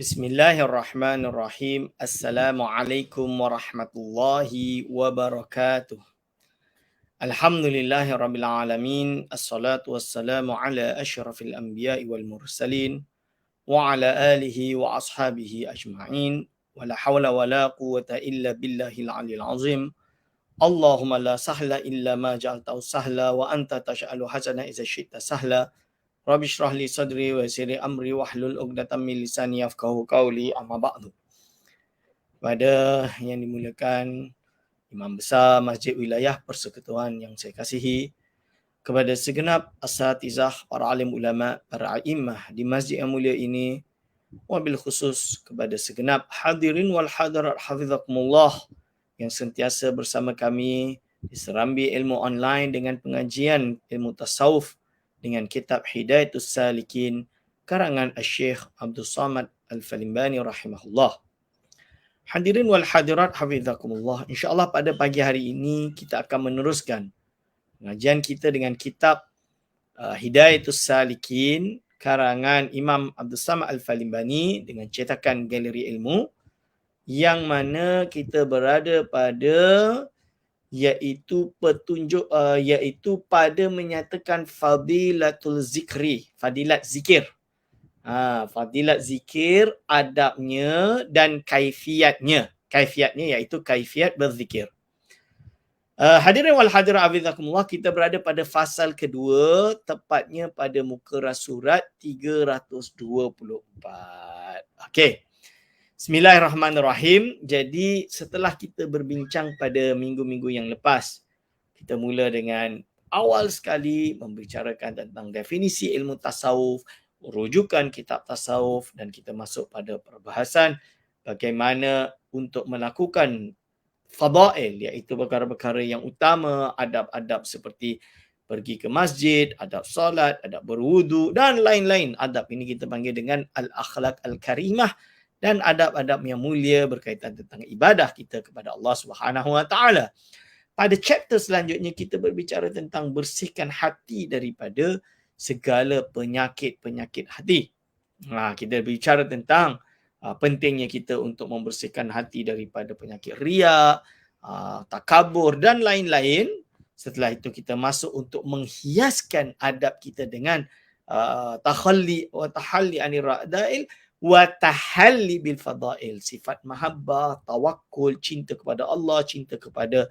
Bismillahirrahmanirrahim. Assalamualaikum warahmatullahi wabarakatuh. Alhamdulillahirabbil alamin. Assalatu wassalamu ala asyrafil anbiya'i wal mursalin wa ala alihi wa ashabihi ajma'in. Wala hawla wala quwwata illa billahil aliyil azim. Allahumma la sahla illa ma ja'altahu sahla wa anta tash'alu hazana idza syi'ta sahla. Rabbi shrah li sadri wa yassir li amri wahlul 'uqdatam min lisani yafqahu qawli, amma ba'du. Pada yang dimuliakan Imam Besar Masjid Wilayah Persekutuan yang saya kasihi, kepada segenap asatizah, para alim ulama, para a'immah di masjid yang mulia ini, wabil khusus kepada segenap hadirin wal hadirat hafizakumullah yang sentiasa bersama kami di serambi ilmu online dengan pengajian ilmu tasawuf dengan kitab Hidayatus Salikin karangan Syekh Abdul Samad Al-Falimbani rahimahullah. Hadirin wal hadirat hafizakumullah, insya-Allah pada pagi hari ini kita akan meneruskan pengajian kita dengan kitab Hidayatus Salikin karangan Imam Abdul Samad Al-Falimbani dengan cetakan Galeri Ilmu, yang mana kita berada pada iaitu petunjuk iaitu pada menyatakan fadilatul zikri, fadilat zikir. Fadilat zikir, adabnya dan kaifiatnya. Kaifiatnya iaitu kaifiat berzikir. Hadirin wal hadirat hafizakumullah, kita berada pada fasal kedua, tepatnya pada muka surat 324. Okey. Bismillahirrahmanirrahim. Jadi setelah kita berbincang pada minggu-minggu yang lepas, kita mula dengan awal sekali membicarakan tentang definisi ilmu tasawuf, rujukan kitab tasawuf, dan kita masuk pada perbahasan bagaimana untuk melakukan fadail, iaitu perkara-perkara yang utama, adab-adab seperti pergi ke masjid, adab solat, adab berwudu dan lain-lain. Adab ini kita panggil dengan al-akhlaq al-karimah, dan adab-adab yang mulia berkaitan tentang ibadah kita kepada Allah Subhanahu Wa Taala. Pada chapter selanjutnya kita berbicara tentang bersihkan hati daripada segala penyakit-penyakit hati. Kita berbicara tentang pentingnya kita untuk membersihkan hati daripada penyakit riya, takabur dan lain-lain. Setelah itu kita masuk untuk menghiaskan adab kita dengan takhalli wa tahalli anir ra'dail wa tahalli bil fadail, sifat mahabbah, tawakkul, cinta kepada Allah, cinta kepada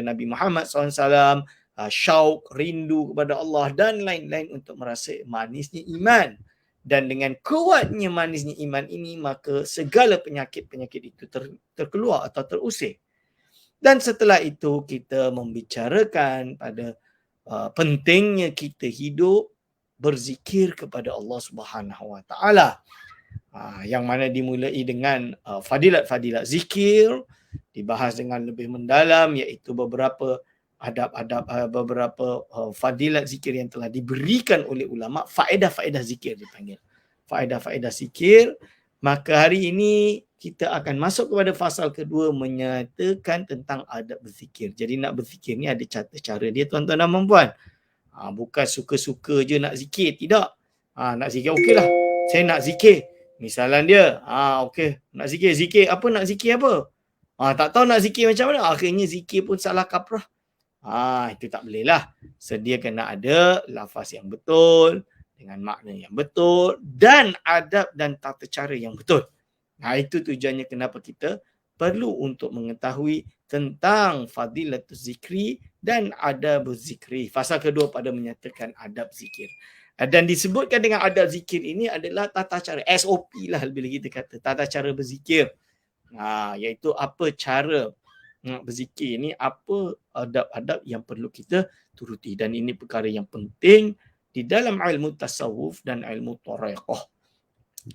Nabi Muhammad SAW, syauq, rindu kepada Allah dan lain-lain untuk merasa manisnya iman. Dan dengan kuatnya manisnya iman ini, maka segala penyakit-penyakit itu terkeluar atau terusir. Dan setelah itu kita membicarakan pada pentingnya kita hidup berzikir kepada Allah Subhanahu Wa Taala, yang mana dimulai dengan fadilat-fadilat zikir, dibahas dengan lebih mendalam, iaitu beberapa adab-adab, beberapa fadilat zikir yang telah diberikan oleh ulama, faedah-faedah zikir dipanggil, faedah-faedah zikir. Maka hari ini kita akan masuk kepada fasal kedua, menyatakan tentang adab berzikir. Jadi nak berzikir ni ada cara dia, tuan-tuan dan puan-puan. Bukan suka-suka je nak zikir, tidak. Nak zikir okeylah, saya nak zikir. Misalan dia, okey, nak zikir apa, nak zikir apa? Tak tahu nak zikir macam mana, akhirnya zikir pun salah kaprah. Itu tak boleh lah. Sedia kena ada lafaz yang betul, dengan makna yang betul, dan adab dan tata cara yang betul. Itu tujuannya kenapa kita perlu untuk mengetahui tentang fadilatul zikri dan adab zikri. Fasal kedua pada menyatakan adab zikir. Dan disebutkan dengan adab zikir ini adalah tata cara, SOP lah bila kita kata, tata cara berzikir. Iaitu apa cara berzikir ini, apa adab-adab yang perlu kita turuti. Dan ini perkara yang penting di dalam ilmu tasawuf dan ilmu tariqah.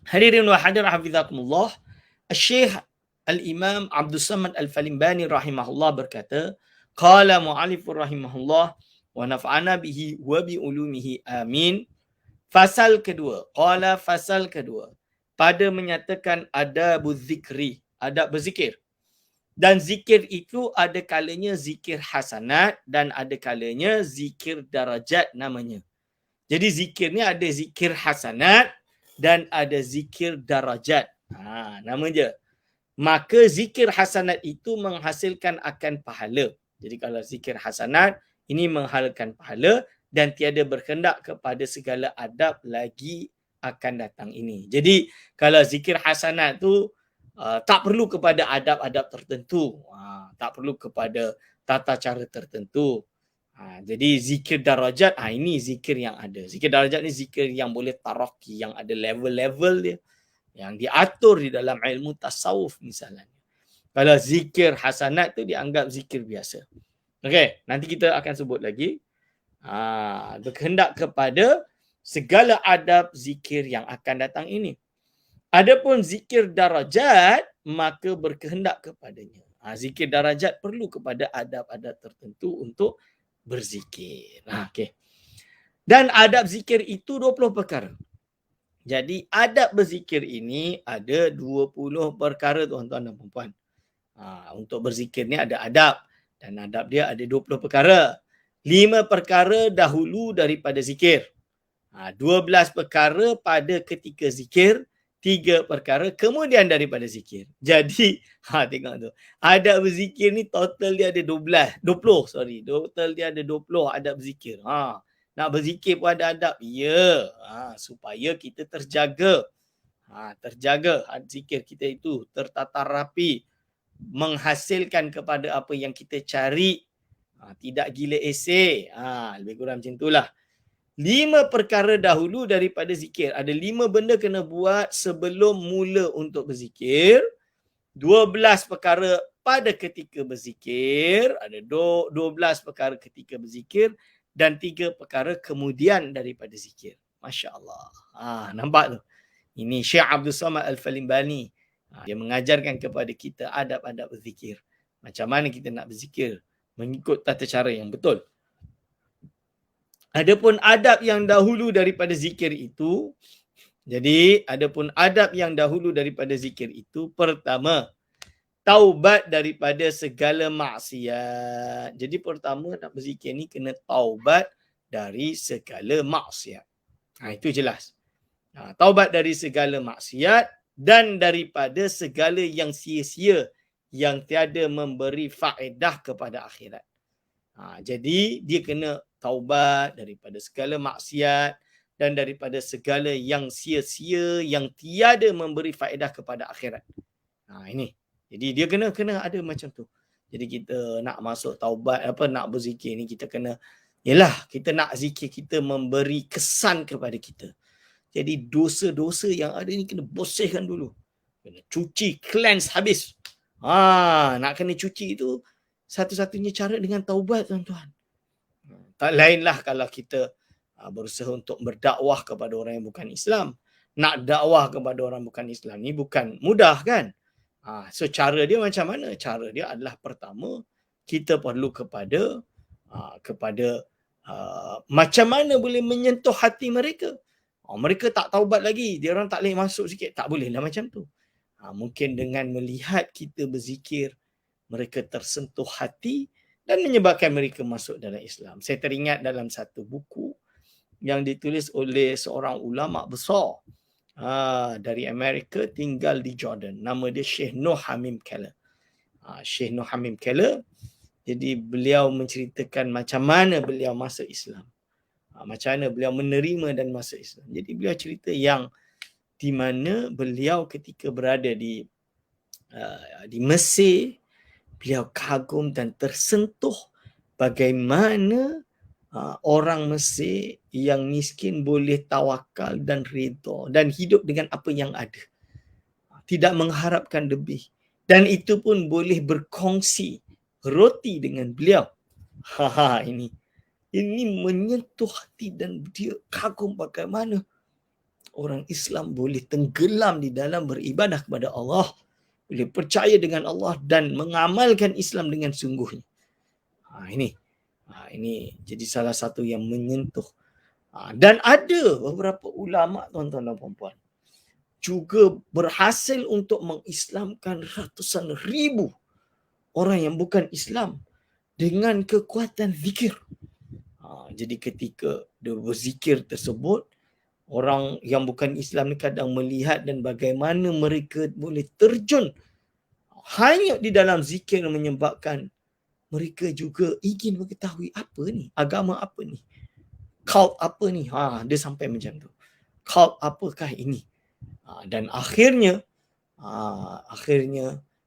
Hadirin wa hadirat hafizakumullah, Syekh Al-Imam Abdul Samad Al-Falimbani rahimahullah berkata, qala mu'alifur rahimahullah wa naf'ana bihi wa bi ulumihi amin. Fasal kedua, qala fasal kedua, pada menyatakan adab zikri, adab berzikir. Dan zikir itu ada kalanya zikir hasanat dan ada kalanya zikir darajat namanya. Jadi zikir ni ada zikir hasanat, dan ada zikir darajat. Nama je. Maka zikir hasanat itu menghasilkan akan pahala. Jadi kalau zikir hasanat, ini menghasilkan pahala dan tiada berkendak kepada segala adab lagi akan datang ini. Jadi kalau zikir hasanat tu tak perlu kepada adab-adab tertentu. Tak perlu kepada tata cara tertentu. Jadi zikir darajat, ini zikir yang ada. Zikir darajat ni zikir yang boleh taraki, yang ada level-level dia, yang diatur di dalam ilmu tasawuf misalnya. Kalau zikir hasanat tu dianggap zikir biasa. Okey, nanti kita akan sebut lagi. Berkehendak kepada segala adab zikir yang akan datang ini. Adapun zikir darajat, maka berkehendak kepadanya. Zikir darajat perlu kepada adab-adab tertentu untuk berzikir. Okay. Dan adab zikir itu 20 perkara. Jadi adab berzikir ini ada 20 perkara tuan-tuan dan puan-puan. Untuk berzikir ni ada adab. Dan adab dia ada 20 perkara. 5 perkara dahulu daripada zikir. 12 perkara pada ketika zikir. 3 perkara kemudian daripada zikir. Jadi, tengok tu. Adab berzikir ni total dia ada 20. Total dia ada 20 adab berzikir. Nak berzikir pun ada adab. Ya. Supaya kita terjaga. Terjaga zikir kita itu. Tertata rapi. Menghasilkan kepada apa yang kita cari. Tidak gila esek. Lebih kurang macam itulah. 5 perkara dahulu daripada zikir. Ada 5 benda kena buat sebelum mula untuk berzikir. 12 perkara pada ketika berzikir. Ada 12 perkara ketika berzikir. Dan 3 perkara kemudian daripada zikir. Masya Allah. Nampak tu? Ini Syekh Abdul Samad Al-Falimbani. Dia mengajarkan kepada kita adab-adab berzikir. Macam mana kita nak berzikir. Mengikut tata cara yang betul. Adapun adab yang dahulu daripada zikir itu, pertama, taubat daripada segala maksiat. Jadi pertama nak berzikir ni kena taubat dari segala maksiat. Itu jelas. Taubat dari segala maksiat dan daripada segala yang sia-sia yang tiada memberi faedah kepada akhirat. Jadi dia kena taubat daripada segala maksiat dan daripada segala yang sia-sia yang tiada memberi faedah kepada akhirat. Ini. Jadi dia kena ada macam tu. Jadi kita nak masuk taubat nak berzikir ni kita kena kita nak zikir kita memberi kesan kepada kita. Jadi dosa-dosa yang ada ni kena bersihkan dulu. Kena cuci, cleanse habis. Nak kena cuci itu satu-satunya cara dengan taubat tuan-tuan. Tak lainlah kalau kita berusaha untuk berdakwah kepada orang yang bukan Islam. Nak dakwah kepada orang bukan Islam ni bukan mudah kan? So cara dia macam mana? Cara dia adalah pertama, kita perlu kepada macam mana boleh menyentuh hati mereka. Mereka tak taubat lagi, dia orang tak boleh masuk sikit. Tak bolehlah macam tu. Mungkin dengan melihat kita berzikir, mereka tersentuh hati dan menyebabkan mereka masuk dalam Islam. Saya teringat dalam satu buku yang ditulis oleh seorang ulama besar dari Amerika tinggal di Jordan. Nama dia Syekh Noh Hamim Keller. Syekh Noh Hamim Keller. Jadi beliau menceritakan macam mana beliau masuk Islam. Macam mana beliau menerima dan masuk Islam. Jadi beliau cerita yang di mana beliau ketika berada di Mesir, beliau kagum dan tersentuh bagaimana orang Mesir yang miskin boleh tawakal dan redha dan hidup dengan apa yang ada. Tidak mengharapkan lebih. Dan itu pun boleh berkongsi roti dengan beliau. Ini menyentuh hati dan dia kagum bagaimana orang Islam boleh tenggelam di dalam beribadah kepada Allah, boleh percaya dengan Allah dan mengamalkan Islam dengan sungguhnya. Ini jadi salah satu yang menyentuh. Dan ada beberapa ulama tuan-tuan dan puan-puan juga berhasil untuk mengislamkan ratusan ribu orang yang bukan Islam dengan kekuatan zikir. Jadi ketika dia berzikir tersebut, Orang yang bukan Islam ni kadang melihat dan bagaimana mereka boleh terjun hanyut di dalam zikir menyebabkan mereka juga ingin mengetahui apa ni, agama apa ni, cult apa ni. Dia sampai macam tu. Cult apakah ini? Dan akhirnya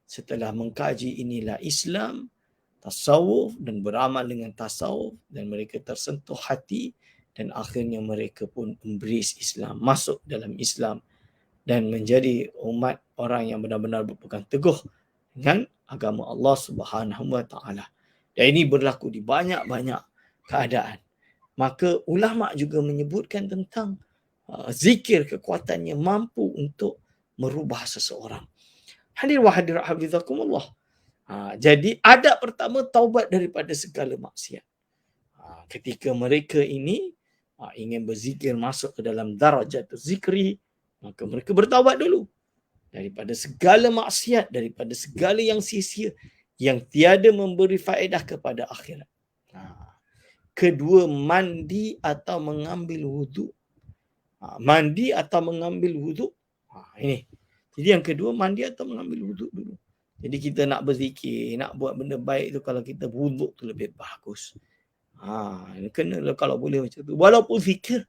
setelah mengkaji inilah Islam, tasawuf dan beramal dengan tasawuf dan mereka tersentuh hati dan akhirnya mereka pun embrace Islam, masuk dalam Islam dan menjadi umat orang yang benar-benar berpegang teguh dengan agama Allah Subhanahu Wa Taala. Dan ini berlaku di banyak-banyak keadaan. Maka ulama juga menyebutkan tentang zikir kekuatannya mampu untuk merubah seseorang. Hadir wa hadirat hafizakumullah. Jadi adab pertama taubat daripada segala maksiat. Ketika mereka ini ingin berzikir masuk ke dalam darajat zikri, maka mereka bertaubat dulu daripada segala maksiat, daripada segala yang sia-sia yang tiada memberi faedah kepada akhirat. Kedua, mandi atau mengambil wuduk. Mandi atau mengambil wuduk. Ini. Jadi yang kedua, mandi atau mengambil wuduk dulu. Jadi kita nak berzikir, nak buat benda baik tu kalau kita wuduk tu lebih bagus. Kenalah kalau boleh macam tu. Walaupun zikir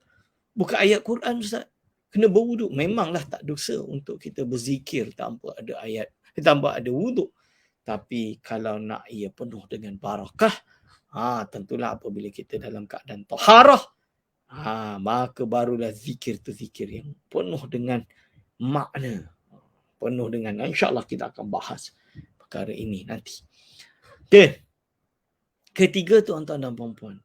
bukan ayat Quran Ustaz. Kena berwuduk. Memanglah tak dosa untuk kita berzikir tanpa ada ayat, tanpa ada wuduk. Tapi kalau nak ia penuh dengan barakah, tentulah apabila kita dalam keadaan taharah, maka barulah zikir tu zikir yang penuh dengan makna, penuh dengan, insya-Allah kita akan bahas perkara ini nanti. Okay. Ketiga, tuan-tuan dan puan-puan,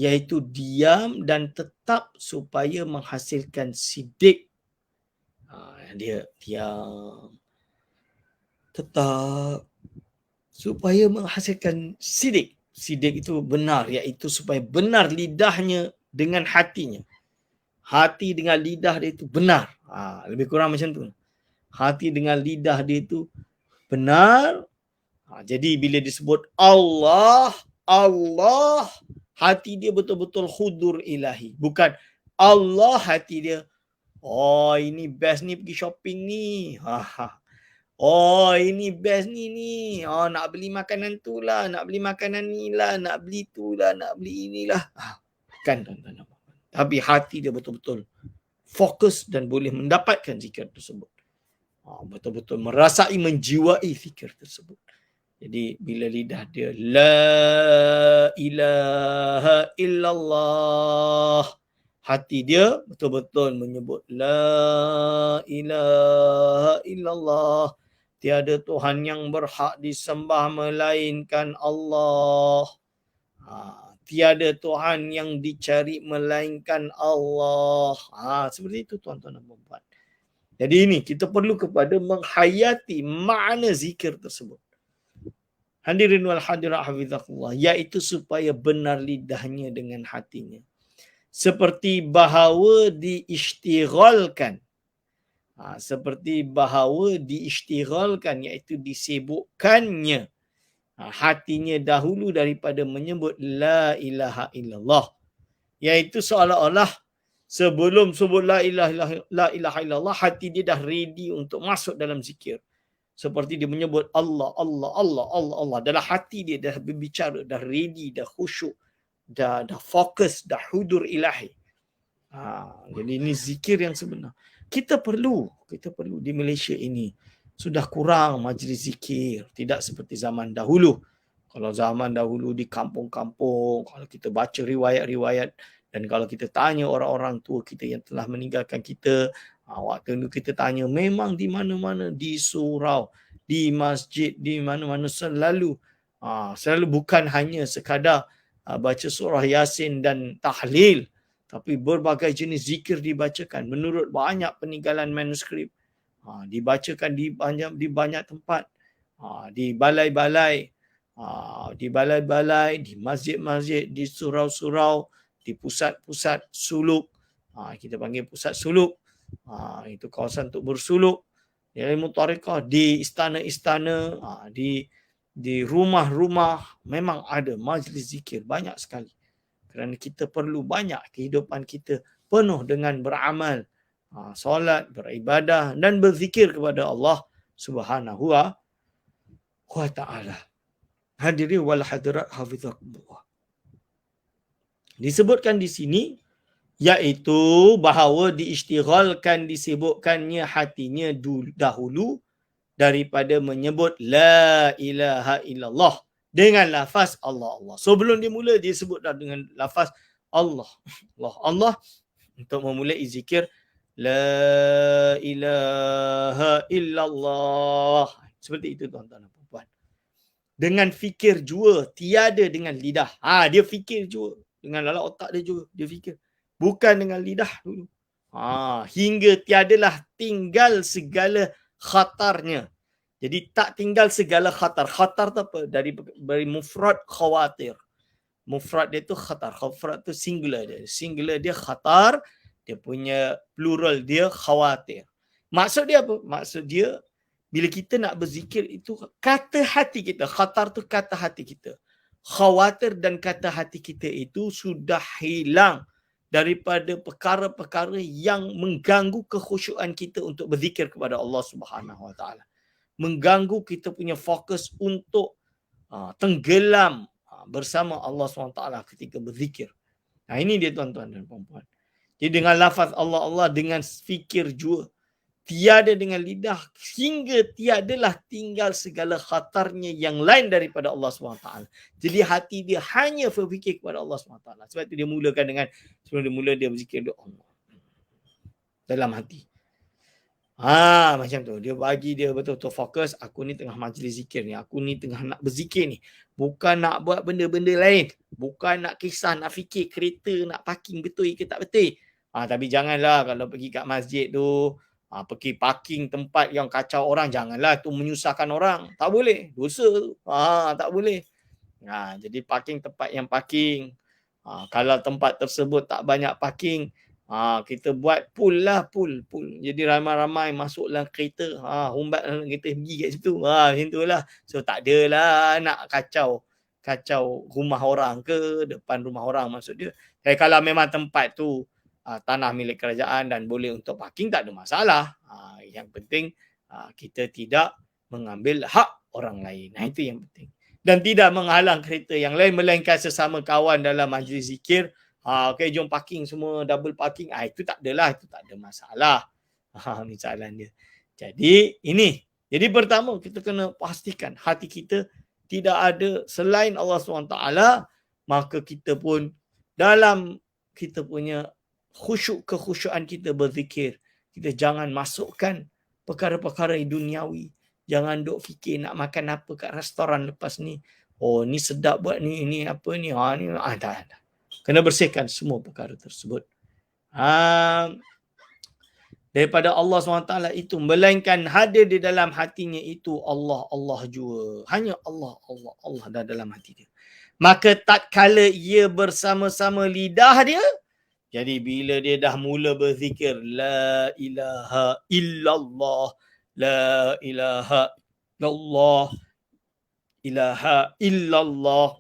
iaitu diam dan tetap supaya menghasilkan sidik. Dia diam, tetap supaya menghasilkan sidik. Sidik itu benar, iaitu supaya benar lidahnya dengan hatinya. Hati dengan lidah dia itu benar. Lebih kurang macam tu. Hati dengan lidah dia itu benar. Jadi bila disebut Allah, Allah, hati dia betul-betul hudur ilahi. Bukan Allah hati dia, oh ini best ni pergi shopping ni. Oh ini best ni. Oh nak beli makanan tu lah, nak beli makanan ni lah, nak beli tu lah, nak beli inilah. Kan tuan-tuan. Tapi hati dia betul-betul fokus dan boleh mendapatkan zikir tersebut. Betul-betul merasai, menjiwai zikir tersebut. Jadi bila lidah dia la ilaha illallah, hati dia betul-betul menyebut la ilaha illallah, tiada Tuhan yang berhak disembah melainkan Allah. Tiada Tuhan yang dicari melainkan Allah. Seperti itu tuan-tuan dan puan-puan. Jadi ini kita perlu kepada menghayati makna zikir tersebut. Hadirin wal hadirat hafizakumullah, iaitu supaya benar lidahnya dengan hatinya. Seperti bahawa diisytighalkan. Seperti bahawa diisytighalkan, iaitu disibukkannya hatinya dahulu daripada menyebut la ilaha illallah. Iaitu seolah-olah sebelum sebut la ilaha illallah, hati dia dah ready untuk masuk dalam zikir. Seperti dia menyebut Allah, Allah, Allah, Allah, Allah. Dalam hati dia dah berbicara, dah ready, dah khusyuk, dah fokus, dah hudur ilahi. Jadi ini zikir yang sebenar. Kita perlu di Malaysia ini sudah kurang majlis zikir. Tidak seperti zaman dahulu. Kalau zaman dahulu di kampung-kampung, kalau kita baca riwayat-riwayat dan kalau kita tanya orang-orang tua kita yang telah meninggalkan kita, waktu itu kita tanya, memang di mana-mana, di surau, di masjid, di mana-mana selalu bukan hanya sekadar baca surah Yasin dan tahlil, tapi berbagai jenis zikir dibacakan menurut banyak peninggalan manuskrip. Dibacakan di banyak tempat, di balai-balai, di masjid-masjid, di surau-surau, di pusat-pusat suluk. Kita panggil pusat suluk. Itu kawasan untuk bersuluk. Di ilmu tarekah, di istana-istana, di rumah-rumah memang ada majlis zikir banyak sekali. Kerana kita perlu banyak kehidupan kita penuh dengan beramal, solat, beribadah dan berzikir kepada Allah Subhanahu wa taala. Hadirin wal hadirat hafizakumullah. Disebutkan di sini iaitu bahawa diistighalkan, disibukkannya hatinya dahulu daripada menyebut la ilaha illallah dengan lafaz Allah Allah. Sebelum dia mula dia sebut dah dengan lafaz Allah Allah Allah untuk memulai zikir la ilaha illallah. Seperti itu tuan-tuan dan puan-puan. Dengan fikir jua, tiada dengan lidah. Dia fikir jua dengan dalam otak dia juga, dia fikir. Bukan dengan lidah dulu. Hingga tiadalah tinggal segala khatarnya. Jadi tak tinggal segala khatar. Khatar tu apa? Dari mufrad khawatir. Mufrad dia tu khatar. Khatar tu singular dia. Singular dia khatar. Dia punya plural dia khawatir. Maksud dia apa? Maksud dia bila kita nak berzikir itu kata hati kita. Khatar tu kata hati kita. Khawatir dan kata hati kita itu sudah hilang daripada perkara-perkara yang mengganggu kekhusyuan kita untuk berzikir kepada Allah Subhanahu Wa Taala. Mengganggu kita punya fokus untuk tenggelam bersama Allah SWT ketika berzikir. Ini dia tuan-tuan dan puan-puan. Jadi dengan lafaz Allah Allah, dengan fikir jua, tiada dengan lidah, hingga tiadalah tinggal segala khatarnya yang lain daripada Allah SWT. Jadi hati dia hanya berfikir kepada Allah SWT. Sebab itu dia mulakan dengan, sebelum dia mula dia berzikir doa Allah dalam hati. Macam tu. Dia bagi dia betul-betul fokus. Aku ni tengah majlis zikir ni. Aku ni tengah nak berzikir ni. Bukan nak buat benda-benda lain. Bukan nak kisah, nak fikir kereta, nak parking betul ke tak betul. Tapi janganlah kalau pergi kat masjid tu, pergi parking tempat yang kacau orang. Janganlah tu menyusahkan orang. Tak boleh. Dosa tu. Tak boleh. Jadi parking tempat yang parking. Kalau tempat tersebut tak banyak parking, kita buat pool lah, pool. Jadi ramai-ramai masuklah kereta, humbat kereta pergi kat situ. Macam itulah. So tak adalah nak kacau rumah orang ke, depan rumah orang maksud dia. Kalau memang tempat tu tanah milik kerajaan dan boleh untuk parking, tak ada masalah. Yang penting kita tidak mengambil hak orang lain. Itu yang penting. Dan tidak menghalang kereta yang lain, melainkan sesama kawan dalam majlis zikir. Okay, jom parking semua, double parking. Itu tak adalah, itu tak ada masalah. Misalan dia. Jadi ini. Jadi pertama kita kena pastikan hati kita tidak ada selain Allah SWT. Maka kita pun dalam kita punya kekhusyuan kita berzikir, kita jangan masukkan perkara-perkara duniawi. Jangan duk fikir nak makan apa kat restoran lepas ni. Ni sedap buat ni, ini apa ni. Tak. Kena bersihkan semua perkara tersebut. Daripada Allah SWT itu, melainkan hadir di dalam hatinya itu Allah, Allah jua. Hanya Allah, Allah, Allah dah dalam hati dia. Maka tatkala ia bersama-sama lidah dia, jadi bila dia dah mula berzikir, la ilaha illallah, la ilaha illallah, ilaha illallah.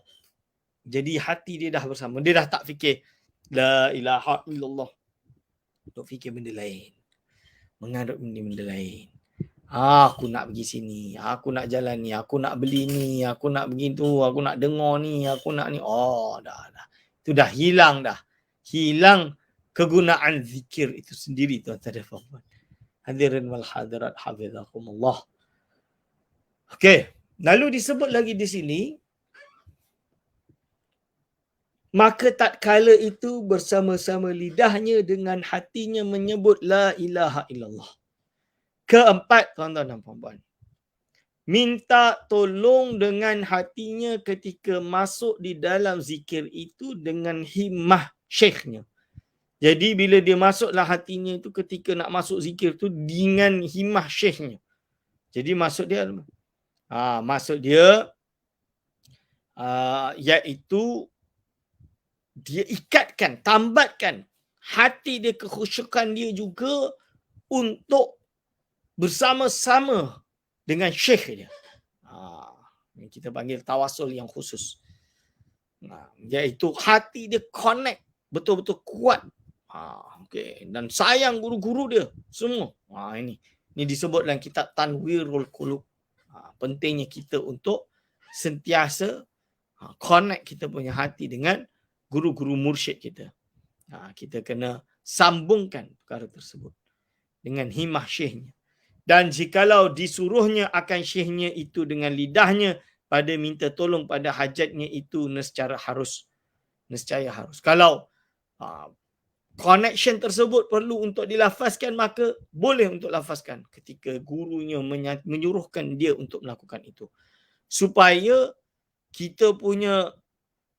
Jadi hati dia dah bersama. Dia dah tak fikir la ilaha illallah. Untuk fikir benda lain. Mengadap benda lain. Aku nak pergi sini. Aku nak jalan ni. Aku nak beli ni. Aku nak begitu. Aku nak dengar ni. Aku nak ni. Dah. Itu dah hilang dah. Hilang kegunaan zikir itu sendiri. Tuan-tuan dan puan-puan. Hadirin wal hadirat hafizakumullah. Okey. Lalu disebut lagi di sini, maka tatkala itu bersama-sama lidahnya dengan hatinya menyebut la ilaha illallah. Keempat, tuan-tuan dan puan-puan, minta tolong dengan hatinya ketika masuk di dalam zikir itu dengan himmah syekhnya. Jadi bila dia masuklah hatinya itu ketika nak masuk zikir tu dengan himmah syekhnya. Jadi maksud dia iaitu dia ikatkan, tambatkan hati dia, kekhusyukan dia juga untuk bersama-sama dengan syekh dia. Kita panggil tawasul yang khusus. Iaitu hati dia connect, betul-betul kuat Okey. Dan sayang guru-guru dia semua. Ini disebut dalam kitab Tanwirul Qulub. Pentingnya kita untuk sentiasa connect kita punya hati dengan guru-guru mursyid kita. Kita kena sambungkan perkara tersebut dengan himmah syekhnya. Dan jikalau disuruhnya akan syekhnya itu dengan lidahnya pada minta tolong pada hajatnya itu nescaya harus. Kalau connection tersebut perlu untuk dilafazkan, maka boleh untuk lafazkan ketika gurunya menyuruhkan dia untuk melakukan itu. Supaya kita punya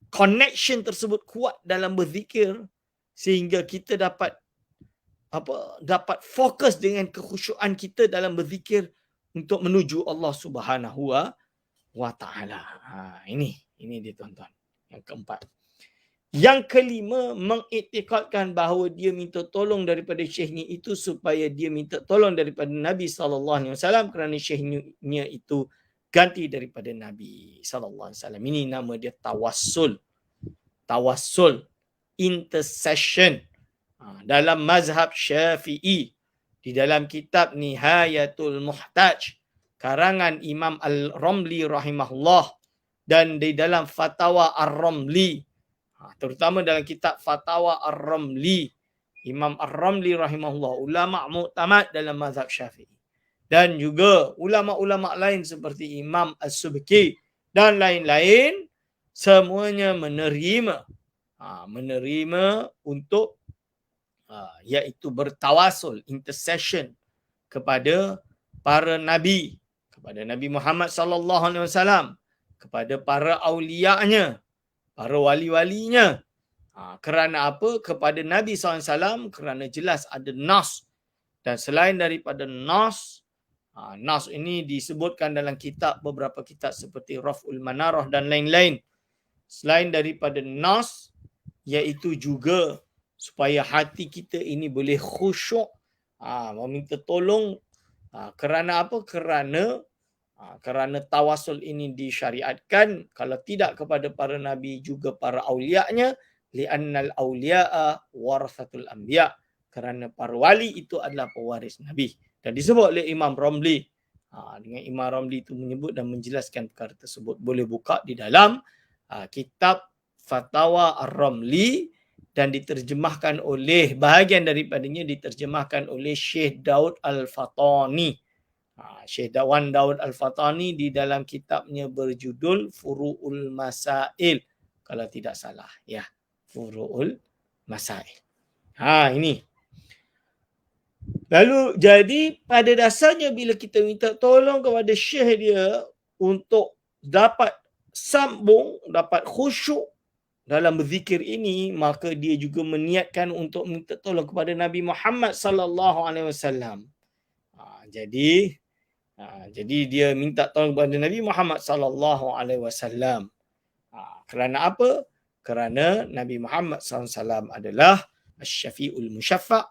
connection tersebut kuat dalam berzikir sehingga kita dapat fokus dengan kekhusyuan kita dalam berzikir untuk menuju Allah Subhanahu wa taala. Ini dia tuan-tuan. Yang keempat. Yang kelima, mengiktikadkan bahawa dia minta tolong daripada syekhnya itu supaya dia minta tolong daripada Nabi SAW kerana syekhnya itu ganti daripada Nabi SAW. Ini nama dia tawassul. Tawassul, intercession. Dalam mazhab Syafi'i, di dalam kitab Nihayatul Muhtaj, karangan Imam Al-Ramli rahimahullah, dan di dalam Fatwa Ar-Ramli, terutama dalam kitab Fatwa Ar-Ramli, Imam Ar-Ramli rahimahullah, ulama mu'tamad dalam mazhab Syafi'i. Dan juga ulama-ulama lain seperti Imam As-Subki dan lain-lain, semuanya menerima untuk iaitu bertawasul, intercession kepada para nabi, kepada Nabi Muhammad sallallahu alaihi wasallam, kepada para aulianya, para wali-walinya. Kerana apa? Kepada Nabi SAW kerana jelas ada nas. Dan selain daripada nas, nas ini disebutkan dalam kitab, beberapa kitab seperti Raf'ul Manarah dan lain-lain. Selain daripada nas, iaitu juga supaya hati kita ini boleh khusyuk, meminta tolong. Kerana apa? Kerana tawasul ini disyariatkan, kalau tidak kepada para nabi juga para aulianya, li'annal awliya'a warathatul anbiya, kerana para wali itu adalah pewaris nabi. Dan disebut oleh Imam Ramli. Dengan Imam Ramli itu menyebut dan menjelaskan perkara tersebut. Boleh buka di dalam kitab Fatwa Ar-Ramli, dan diterjemahkan oleh, bahagian daripadanya diterjemahkan oleh Syekh Daud Al-Fatani. Syekh Daud Al-Fatani di dalam kitabnya berjudul Furu'ul Masail, kalau tidak salah, ya, Furu'ul Masail. Ini. Lalu jadi pada dasarnya bila kita minta tolong kepada syekh dia untuk dapat sambung, dapat khusyuk dalam berzikir ini, maka dia juga meniatkan untuk minta tolong kepada Nabi Muhammad sallallahu alaihi wasallam. Jadi dia minta tolong kepada Nabi Muhammad sallallahu alaihi wasallam. Kerana apa? Kerana Nabi Muhammad sallallahu alaihi wasallam adalah Asy-Syafi'ul Musyaffa',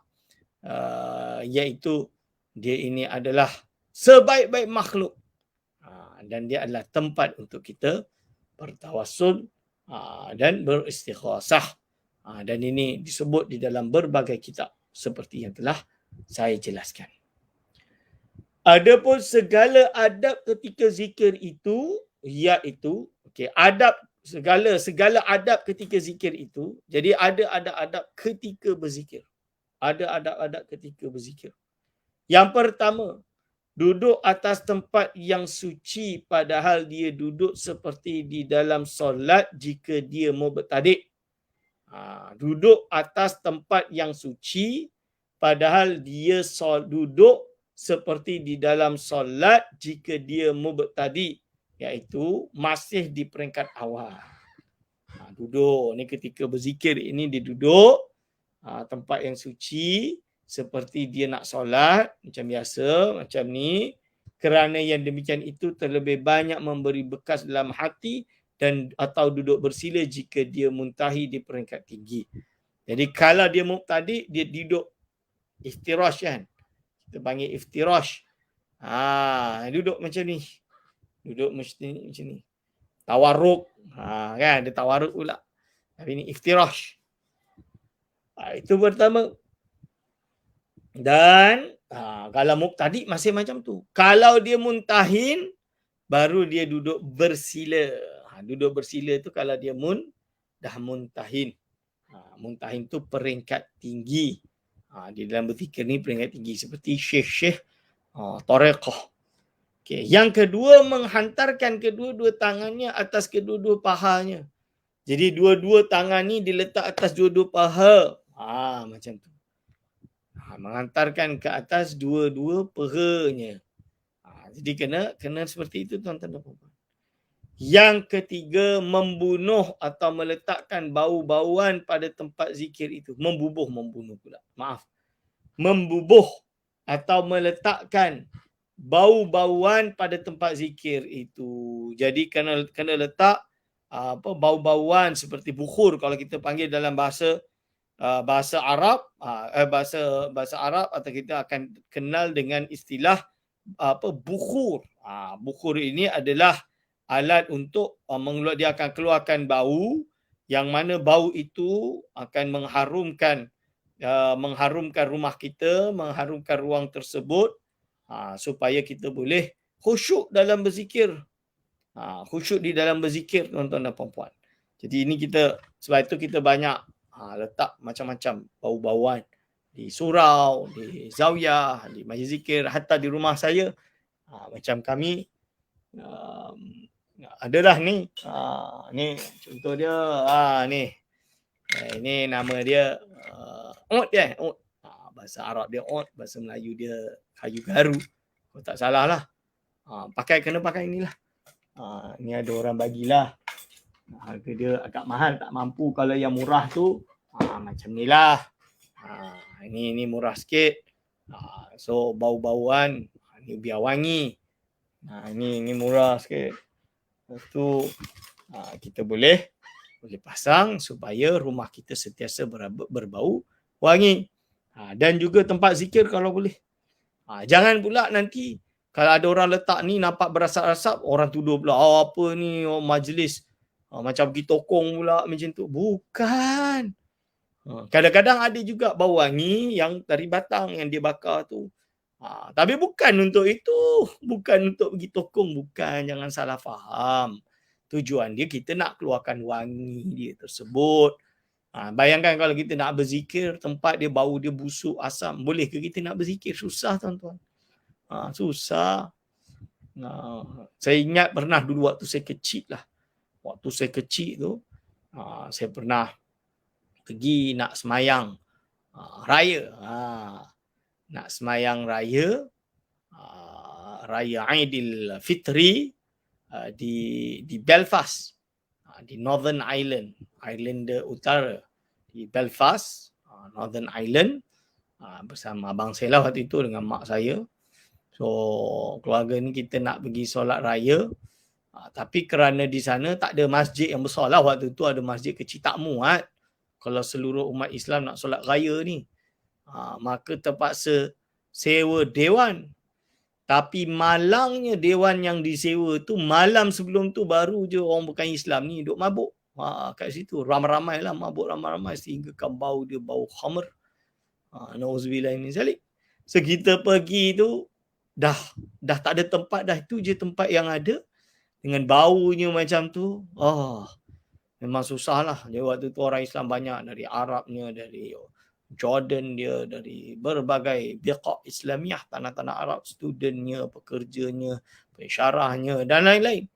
iaitu dia ini adalah sebaik-baik makhluk. Dan dia adalah tempat untuk kita bertawassul dan beristighasah. Dan ini disebut di dalam berbagai kitab seperti yang telah saya jelaskan. Adapun segala adab ketika zikir itu, iaitu adab, segala adab ketika zikir itu. Jadi ada adab-adab ketika berzikir. Ada adab-adab ketika berzikir. Yang pertama, duduk atas tempat yang suci padahal dia duduk seperti di dalam solat jika dia mubtadi'. Duduk atas tempat yang suci padahal dia duduk seperti di dalam solat jika dia mubtadi', iaitu masih di peringkat awal. Duduk ni ketika berzikir ini dia duduk tempat yang suci seperti dia nak solat macam biasa, macam ni. Kerana yang demikian itu terlebih banyak memberi bekas dalam hati dan atau duduk bersila jika dia muntahi di peringkat tinggi. Jadi kalau dia mubtadi, dia duduk iftirash kan. Kita panggil iftirash. Duduk macam ni. Duduk macam ni. Tawarruk. Kan, ada tawarruk pula. Tapi ni iftirash. Itu pertama. Dan kalau muqtadi masih macam tu. Kalau dia muntahin, baru dia duduk bersila. Duduk bersila tu kalau dia dah muntahin. Muntahin tu peringkat tinggi. Di dalam berzikir ni peringkat tinggi. Seperti syekh-syekh tariqah. Okay. Yang kedua, menghantarkan kedua-dua tangannya atas kedua-dua pahanya. Jadi dua-dua tangan ni diletak atas dua-dua paha. Macam tu. Menghantarkan ke atas dua-dua peranya. Jadi kena seperti itu tuan-tuan dan puan. Yang ketiga, membunuh atau meletakkan bau-bauan pada tempat zikir itu. Membunuh pula. Maaf. Membubuh atau meletakkan bau-bauan pada tempat zikir itu. Jadi kena letak bau-bauan seperti bukhur kalau kita panggil dalam bahasa Arab, bahasa Arab, atau kita akan kenal dengan istilah bukhur. Bukhur ini adalah alat untuk dia akan keluarkan bau, yang mana bau itu akan mengharumkan rumah kita, mengharumkan ruang tersebut, supaya kita boleh khusyuk dalam berzikir. Khusyuk di dalam berzikir, tuan-tuan dan puan-puan. Jadi ini sebab itu kita banyak letak macam-macam bau-bauan di surau, di zawiyah, di majlis zikir, hatta di rumah saya. Macam kami adalah ni. Ni contoh dia. Ni. Ini nama dia Ud dia. Ud. Bahasa Arab dia Ud, bahasa Melayu dia kayu garu. Kalau tak salah lah. Kena pakai inilah. Ni ada orang bagilah. Harga dia agak mahal, tak mampu. Kalau yang murah tu macam ni lah. Ini murah sikit. So bau-bauan ni biar wangi. Ini murah sikit. Lepas tu kita boleh pasang supaya rumah kita sentiasa berbau wangi. Dan juga tempat zikir kalau boleh. Jangan pula nanti kalau ada orang letak ni nampak berasap-asap, orang tuduh pula apa ni majlis macam pergi tokong pula macam tu. Bukan. Kadang-kadang ada juga bau wangi yang dari batang yang dia bakar tu. Tapi bukan untuk itu. Bukan untuk pergi tokong. Bukan. Jangan salah faham. Tujuan dia kita nak keluarkan wangi dia tersebut. Bayangkan kalau kita nak berzikir, tempat dia bau dia busuk, asam. Boleh ke kita nak berzikir? Susah, tuan-tuan. Susah. Saya ingat pernah dulu waktu saya kecil lah. Waktu saya kecil tu, saya pernah pergi nak semayang raya. Nak semayang raya, Raya Aidilfitri di Belfast, di Northern Ireland, Ireland Utara, di Belfast, Northern Ireland, bersama abang saya lah waktu itu dengan mak saya. So keluarga ni kita nak pergi solat raya, tapi kerana di sana tak ada masjid yang besar lah, waktu tu ada masjid kecil tak muat kalau seluruh umat Islam nak solat raya ni. Maka terpaksa sewa dewan. Tapi malangnya dewan yang disewa tu, malam sebelum tu baru je orang bukan Islam ni duk mabuk. Kat situ ramai-ramai lah mabuk, ramai-ramai sehingga kan bau dia bau khamr. Nauzubillah min zalik. So kita pergi tu dah tak ada tempat dah, itu je tempat yang ada dengan baunya macam tu. Memang susah lah. Dia waktu tu orang Islam banyak, dari Arabnya, dari Jordan dia, dari berbagai biqa' Islamiah, tanah-tanah Arab, studentnya, pekerjanya, pensyarahnya dan lain-lain.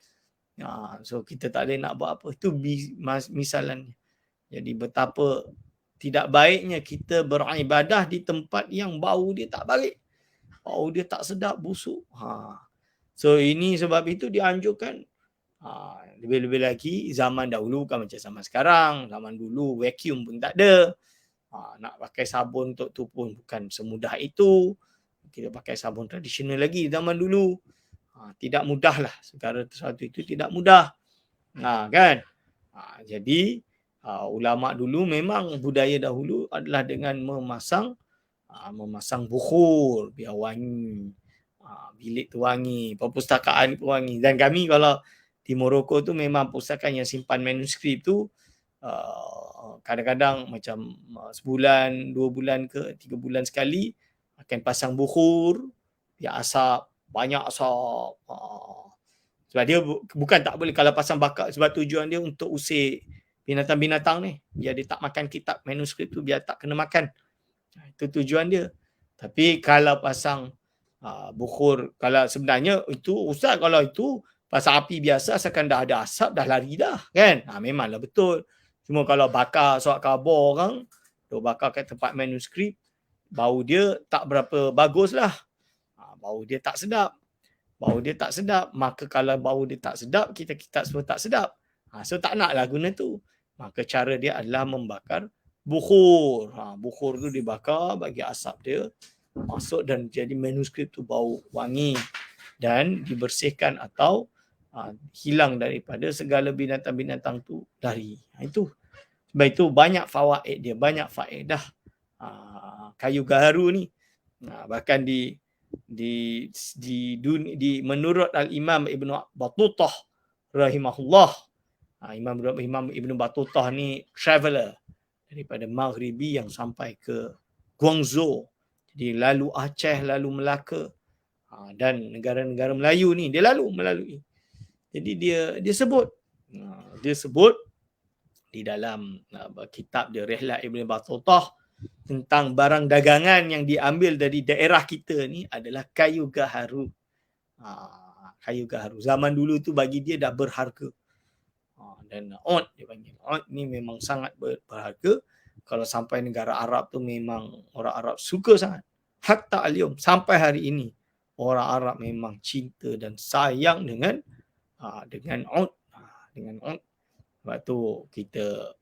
So kita tak boleh nak buat apa. Itu misalannya. Jadi betapa tidak baiknya kita beribadah di tempat yang bau dia tak baik. Bau dia tak sedap, busuk. So ini sebab itu dianjurkan. Lebih-lebih lagi zaman dahulu bukan macam zaman sekarang. Zaman dulu vacuum pun tak ada. Nak pakai sabun untuk tu pun bukan semudah itu. Kita pakai sabun tradisional lagi zaman dulu. Tidak mudah lah. Segala sesuatu itu tidak mudah. Kan? Jadi ulama dulu memang budaya dahulu adalah dengan memasang bukhur biar wangi. Bilik tu wangi, perpustakaan tu wangi. Dan kami kalau di Morocco tu memang pustakaan yang simpan manuskrip tu kadang-kadang macam sebulan, 2 bulan ke 3 bulan sekali akan pasang bukhur, dia asap, banyak asap. Sebab dia bukan tak boleh kalau pasang bakar, sebab tujuan dia untuk usir binatang-binatang ni. Biar dia tak makan kitab manuskrip tu, biar tak kena makan. Itu tujuan dia. Tapi kalau pasang bukhur, kalau sebenarnya itu ustaz, kalau itu pasang api biasa asalkan dah ada asap dah lari dah kan. Memanglah betul. Cuma kalau bakar soal karbon orang, tu bakar kat tempat manuskrip, bau dia tak berapa bagus lah. Bau dia tak sedap. Bau dia tak sedap. Maka kalau bau dia tak sedap, kita semua tak sedap. So tak naklah guna tu. Maka cara dia adalah membakar bukhur. Bukhur tu dibakar bagi asap dia masuk dan jadi manuskrip tu bau wangi dan dibersihkan atau hilang daripada segala binatang-binatang tu lari. Itu. Sebab itu banyak fawaid dia, banyak faedah kayu gaharu ni. Bahkan di menurut Al-Imam Ibn Battutah rahimahullah, Imam Ibn Battutah ni traveller daripada Maghribi yang sampai ke Guangzhou. Jadi lalu Aceh, lalu Melaka dan negara-negara Melayu ni dia lalu melalui. Jadi dia sebut di dalam kitab dia Rihlah Ibn Battutah tentang barang dagangan yang diambil dari daerah kita ni adalah kayu gaharu. Kayu gaharu. Zaman dulu tu bagi dia dah berharga. Dan oud dia panggil. Oud ni memang sangat berharga. Kalau sampai negara Arab tu memang orang Arab suka sangat. Hatta al-yum, sampai hari ini orang Arab memang cinta dan sayang dengan oud. Dengan oud. Sebab tu kita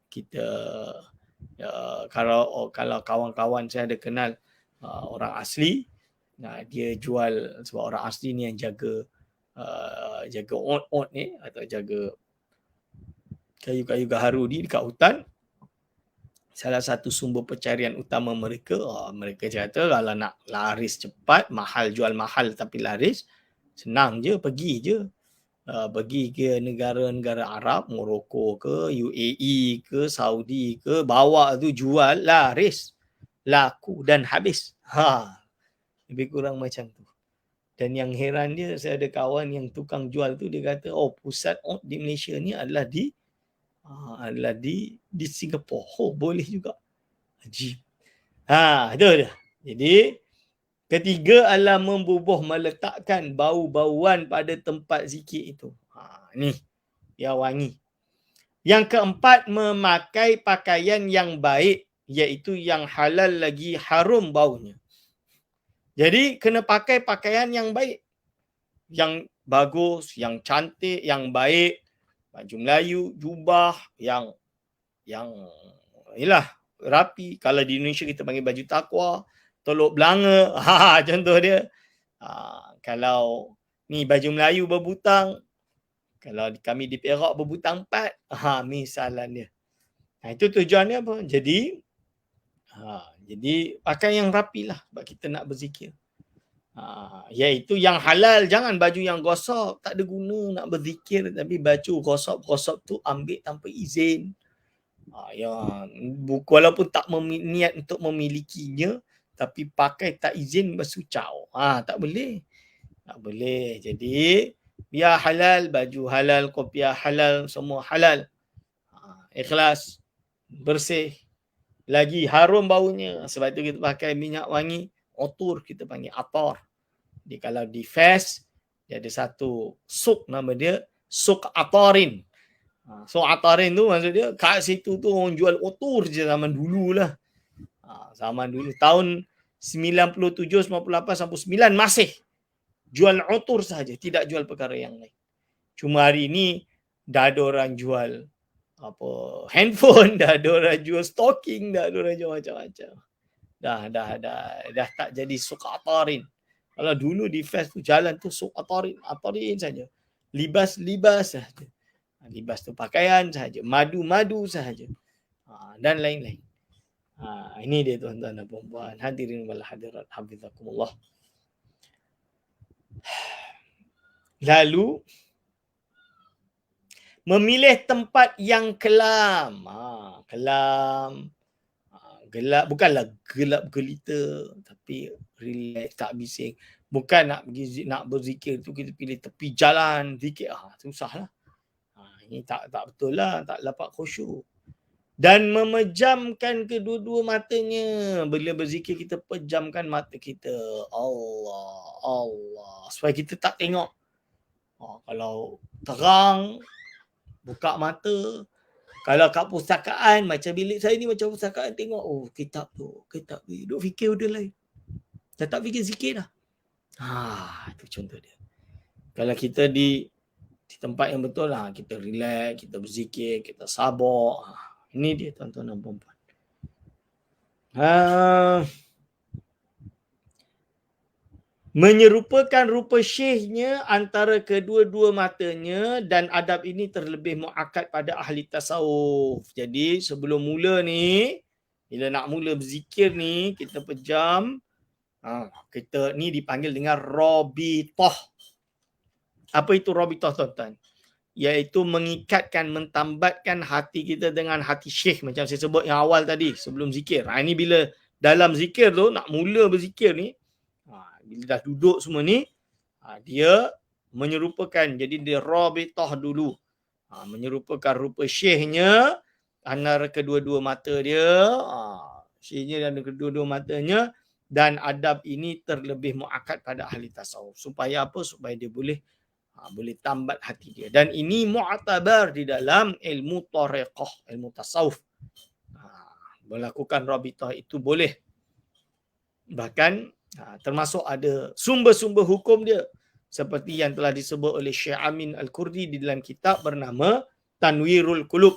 kalau kawan-kawan saya ada kenal orang asli, dia jual, sebab orang asli ni yang jaga oud ni atau jaga kayu-kayu gaharu ni dekat hutan. Salah satu sumber pencarian utama mereka, mereka kata kalau nak laris cepat, jual mahal tapi laris, senang je, pergi je. Pergi ke negara-negara Arab, Morocco ke, UAE ke, Saudi ke, bawa tu jual, laris, laku dan habis. Lebih kurang macam tu. Dan yang heran dia, saya ada kawan yang tukang jual tu, dia kata, pusat di Malaysia ni adalah di Singapura. Boleh juga. Ajib. Itu dia. Jadi ketiga adalah meletakkan bau-bauan pada tempat zikir itu. Ni, dia wangi. Yang keempat, memakai pakaian yang baik, iaitu yang halal lagi harum baunya. Jadi kena pakai pakaian yang baik, yang bagus, yang cantik, yang baik. Baju Melayu, jubah yang ialah rapi. Kalau di Indonesia kita panggil baju takwa, tolok belanga, contoh dia. Kalau ni baju Melayu berbutang, kalau kami di Perak berbutang 4, misalan dia. Itu tujuannya apa? Jadi pakai yang rapi lah sebab kita nak berzikir. Iaitu yang halal, jangan baju yang gosok, tak ada guna nak berzikir tapi baju gosok tu ambil tanpa izin. Walaupun tak niat untuk memilikinya, tapi pakai tak izin bersucau. Tak boleh. Tak boleh. Jadi biar halal, baju halal, kopiah halal, semua halal. Ikhlas, bersih, lagi harum baunya. Sebab itu kita pakai minyak wangi, otur kita panggil atar. Jadi kalau di Fes, dia ada satu suk, nama dia suk atarin. So atarin tu maksud dia kat situ tu orang jual otur je zaman dulu lah. Zaman dulu tahun 97, 98 sampai 9 masih jual otur saja, tidak jual perkara yang lain. Cuma hari ni dah ada orang jual handphone, dah ada orang jual stocking, dah ada orang jual macam-macam. Dah tak jadi suk atarin. Kalau dulu di Fes tu jalan tu suk atarin saja. Libas saja. Libas tu pakaian sahaja, madu sahaja, dan lain-lain. Ini dia tuan-tuan dan puan-puan, hadirin wal hadirat hafizakumullah. Lalu Memilih tempat yang kelam. Kelam. Gelap, bukanlah gelap gelita, tapi relax, tak bising. Bukan nak berzikir tu kita pilih tepi jalan zikir. Susahlah. Ini tak betul lah, tak dapat khusyuk. Dan memejamkan kedua-dua matanya. Bila berzikir kita pejamkan mata kita. Allah. Supaya kita tak tengok. Kalau terang, buka mata. Kalau kat pustakaan, macam bilik saya ni macam pustakaan, tengok, kitab tu. Duk fikir benda lain. Dah tak fikir zikir dah. Itu contoh dia. Kalau kita di tempat yang betul lah, kita relax, kita berzikir, kita sabar. Ini dia tuan-tuan dan puan-puan. Menyerupakan rupa syekhnya antara kedua-dua matanya, dan adab ini terlebih muakkad pada ahli tasawuf. Jadi sebelum mula ni, bila nak mula berzikir ni, kita pejam. Kita ni dipanggil dengan rabithah. Apa itu rabithah tuan-tuan? Iaitu mengikatkan, mentambatkan hati kita dengan hati syekh. Macam saya sebut yang awal tadi sebelum zikir. Ini bila dalam zikir tu, nak mula berzikir ni, bila dah duduk semua ni, dia menyerupakan. Jadi dia rabithah dulu. Menyerupakan rupa syekhnya antara kedua-dua mata dia. Syekhnya dan kedua-dua matanya. Dan adab ini terlebih muakkad pada ahli tasawuf. Supaya apa? Supaya dia boleh tambat hati dia. Dan ini mu'tabar di dalam ilmu tariqah, ilmu tasawuf. Melakukan rabithah itu boleh. Bahkan termasuk ada sumber-sumber hukum dia. Seperti yang telah disebut oleh Syekh Amin Al-Kurdi di dalam kitab bernama Tanwirul Qulub.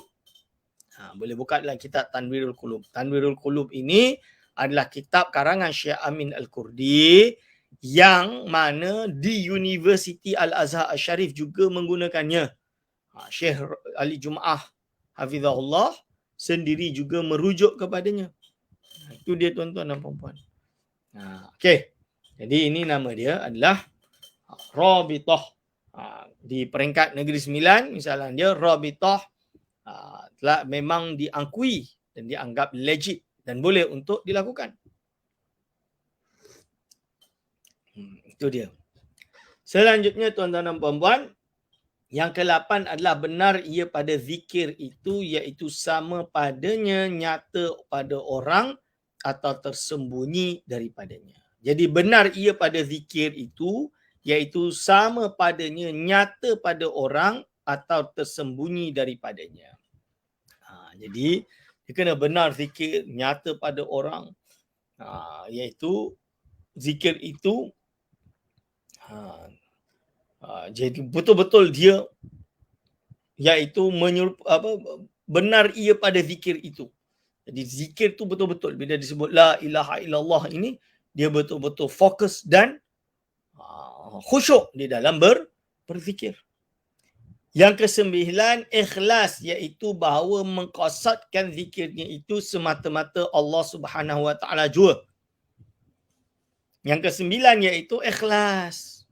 Boleh buka dalam kitab Tanwirul Qulub. Tanwirul Qulub ini adalah kitab karangan Syekh Amin Al-Kurdi yang mana di Universiti Al-Azhar Al-Sharif juga menggunakannya. Syekh Ali Jum'ah Hafizahullah sendiri juga merujuk kepadanya. Itu dia tuan-tuan dan puan-puan. Okey. Jadi ini nama dia adalah rabithah. Di peringkat Negeri Sembilan misalnya dia rabithah telah memang diakui dan dianggap legit dan boleh untuk dilakukan. Itu dia. Selanjutnya tuan-tuan dan puan-puan, yang ke-8 adalah benar ia pada zikir itu, iaitu sama padanya nyata pada orang atau tersembunyi daripadanya. Jadi benar ia pada zikir itu, iaitu sama padanya nyata pada orang atau tersembunyi daripadanya. Jadi dia kena benar zikir nyata pada orang, iaitu zikir itu jadi betul-betul dia iaitu benar ia pada zikir itu. Jadi zikir tu betul-betul bila disebut la ilaha illallah ini, dia betul-betul fokus dan khusyuk di dalam berzikir. Yang ke-9, ikhlas, iaitu bahawa mengqasadkan zikirnya itu semata-mata Allah Subhanahu Wa Taala jua. Yang ke-9 iaitu ikhlas.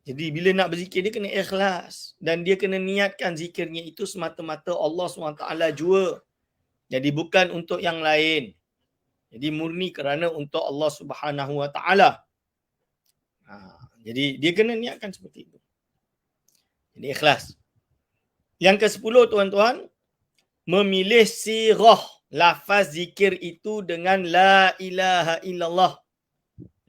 Jadi bila nak berzikir dia kena ikhlas dan dia kena niatkan zikirnya itu semata-mata Allah SWT jua. Jadi bukan untuk yang lain. Jadi murni kerana untuk Allah Subhanahu Wa Taala. Jadi dia kena niatkan seperti itu. Jadi ikhlas. Yang ke-10 tuan-tuan, memilih sirah lafaz zikir itu dengan la ilaha illallah.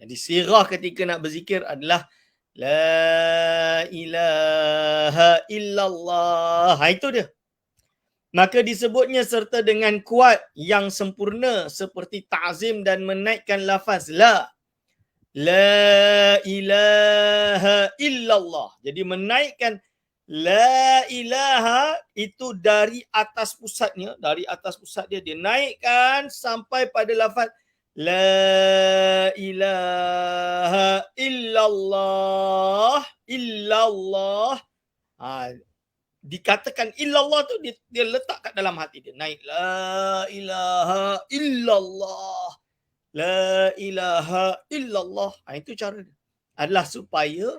Jadi sirah ketika nak berzikir adalah la ilaha illallah. Itu dia. Maka disebutnya serta dengan kuat yang sempurna seperti ta'zim dan menaikkan lafaz la. La ilaha illallah. Jadi menaikkan la ilaha itu dari atas pusatnya, dari atas pusat dia naikkan sampai pada lafaz la ilaha illallah. Dikatakan illallah tu dia letak kat dalam hati dia. Naik la ilaha illallah. La ilaha illallah. Itu cara dia. Adalah supaya